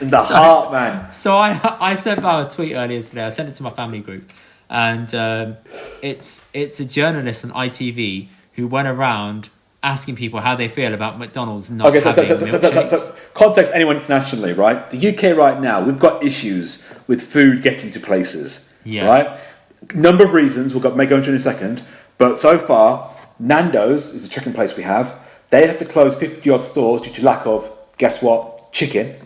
In the heart, man. So I sent out a tweet earlier today. I sent it to my family group. And it's a journalist on ITV who went around asking people how they feel about McDonald's not having milkshakes. So context anyone internationally, right? The UK right now, we've got issues with food getting to places, right? Number of reasons, may go into in a second. But so far, Nando's is a chicken place we have. They have to close 50-odd stores due to lack of, guess what, chicken.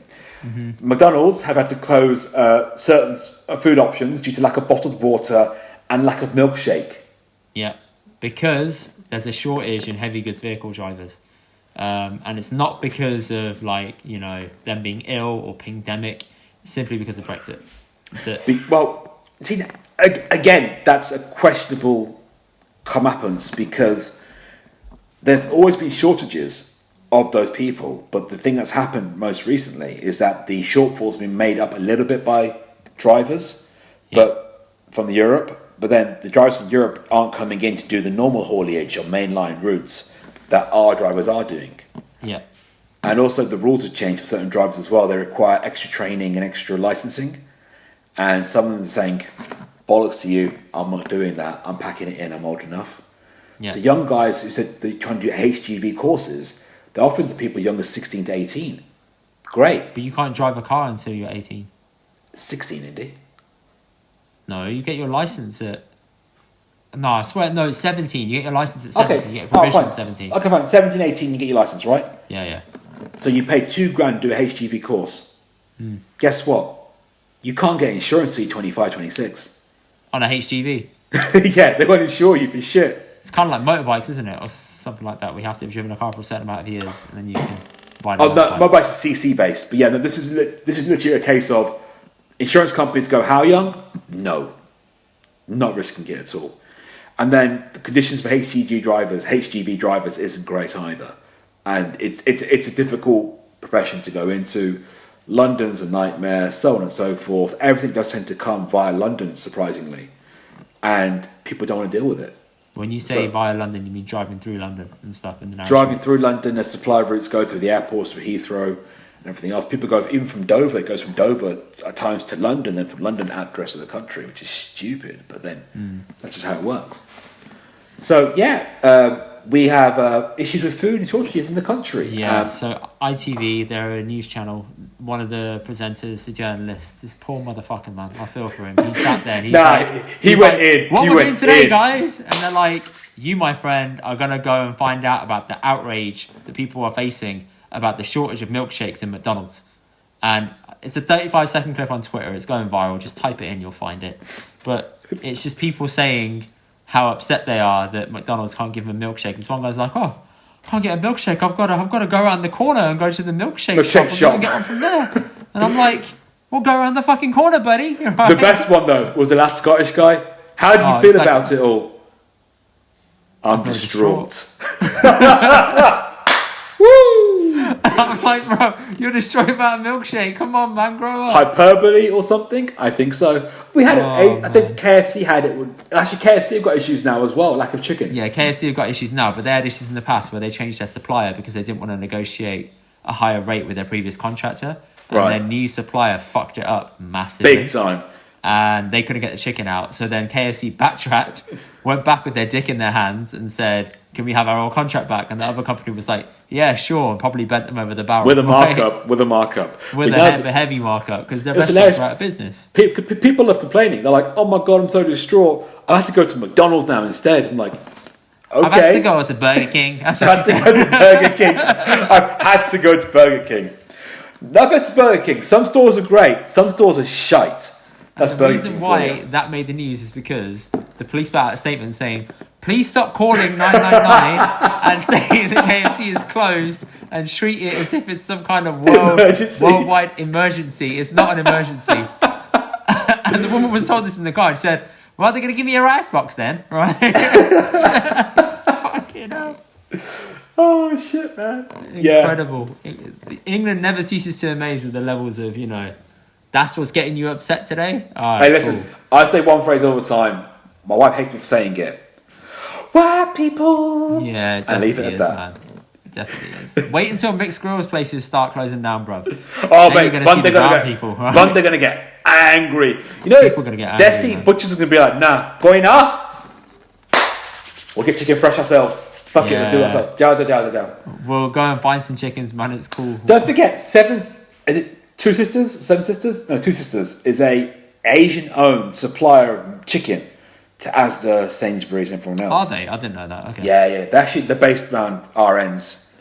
Mm-hmm. McDonald's have had to close certain food options due to lack of bottled water and lack of milkshake. Yeah, because there's a shortage in heavy goods vehicle drivers. And it's not because of them being ill or pandemic, it's simply because of Brexit. That's it. Well, see, again, that's a questionable comeuppance because there's always been shortages of those people, but the thing that's happened most recently is that the shortfall's been made up a little bit by drivers, but from Europe. But then the drivers from Europe aren't coming in to do the normal haulage on mainline routes that our drivers are doing. Yeah. And also the rules have changed for certain drivers as well. They require extra training and extra licensing. And some of them are saying, bollocks to you, I'm not doing that. I'm packing it in, I'm old enough. Yeah. So young guys who said they're trying to do HGV courses, they're offering to people young as 16 to 18. Great. But you can't drive a car until you're 18. 16, Indy. No, you get your license at... No, I swear, no, it's 17. You get your license at 17. Okay. You get a provision at 17. Okay, fine. 17, 18, you get your license, right? Yeah. So you pay $2,000 to do a HGV course. Guess what? You can't get insurance until you're 25, 26. On a HGV? Yeah, they won't insure you for shit. It's kind of like motorbikes, isn't it? Or something like that. We have to have driven a car for a certain amount of years, and then you can buy it. Oh, no, motorbikes are CC based. But yeah, no, this is literally a case of insurance companies go, how young? No. Not risking it at all. And then the conditions for HGV drivers isn't great either. And it's a difficult profession to go into. London's a nightmare, so on and so forth. Everything does tend to come via London, surprisingly. And people don't want to deal with it. When you say via London, you mean driving through London and stuff in the narrative? Driving through London, as supply routes go through the airports, through Heathrow and everything else. People go, even from Dover, it goes from Dover at times to London, then from London out the rest of the country, which is stupid, but then that's just how it works. So, yeah, we have issues with food and shortages in the country. Yeah, so ITV, they're a news channel. One of the presenters, the journalist, this poor motherfucker, man. I feel for him. He sat there and he went in. What he we're went doing today, in. guys? And they're like, you, my friend, are going to go and find out about the outrage that people are facing about the shortage of milkshakes in McDonald's. And it's a 35-second clip on Twitter. It's going viral. Just type it in, you'll find it. But it's just people saying how upset they are that McDonald's can't give them a milkshake. And one guy's like, oh, I can't get a milkshake. I've got to go around the corner and go to the milkshake shop and get one from there. And I'm like, well, go around the fucking corner, buddy. Right? The best one, though, was the last Scottish guy. How do you feel about it all? I'm distraught. Woo! I'm like, bro, you're destroyed about a milkshake. Come on, man, grow up. Hyperbole or something? I think so. We had I think KFC had it. Actually, KFC have got issues now as well. Lack of chicken. Yeah, KFC have got issues now, but they had issues in the past where they changed their supplier because they didn't want to negotiate a higher rate with their previous contractor. And their new supplier fucked it up massively. Big time. And they couldn't get the chicken out. So then KFC backtracked, went back with their dick in their hands and said, can we have our old contract back? And the other company was like, yeah, sure, and probably bent them over the barrel. With a markup. With a heavy markup, because their restaurants are out of business. People love complaining. They're like, oh my God, I'm so distraught. I have to go to McDonald's now instead. I'm like, okay. I've had to go to Burger King. That's what I've had to go to Burger King. I've had to go to Burger King. Not to Burger King. Some stores are great. Some stores are shite. That's the reason why that made the news is because the police put out a statement saying, please stop calling 999 and saying that KFC is closed and treat it as if it's some kind of worldwide emergency. It's not an emergency. And the woman was told this in the car. She said, well, they're going to give me a rice box then, right? Fucking hell. Oh, shit, man. Incredible. Yeah. England never ceases to amaze with the levels of, that's what's getting you upset today? Right, hey, listen, I say one phrase all the time. My wife hates me for saying it. White people. Yeah, it and leave it at that. Man. It definitely is. Wait until mixed grills places start closing down, bro. Oh, mate, they're going to get angry. You know, people are going to get angry. Butchers are going to be like, nah, going up. We'll get chicken fresh ourselves. Fuck it, we'll do it ourselves. Down. We'll go and find some chickens, man. It's cool. Don't forget, is it Two Sisters? Seven Sisters? No, Two Sisters is a Asian-owned supplier of chicken to Asda, Sainsbury's, and everyone else. Are they? I didn't know that. Okay. Yeah. They're based around RNs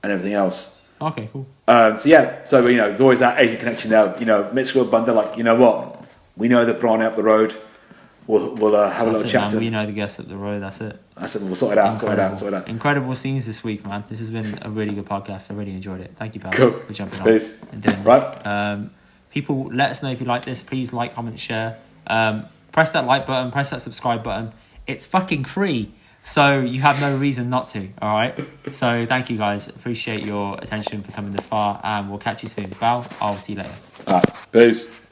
and everything else. Okay, cool. So there's always that Asian connection there. Mixed grill bun. They're like, you know what? We know the prawn up the road. We'll have a little chat to them. We know the guests up the road. That's it. We'll sort it out. Incredible scenes this week, man. This has been a really good podcast. I really enjoyed it. Thank you, pal, for jumping on and doing this. People, let us know if you like this. Please like, comment, share. Press that like button. Press that subscribe button. It's fucking free, so you have no reason not to. All right. So thank you, guys. Appreciate your attention for coming this far, and we'll catch you soon. Bal, I'll see you later. All right. Peace.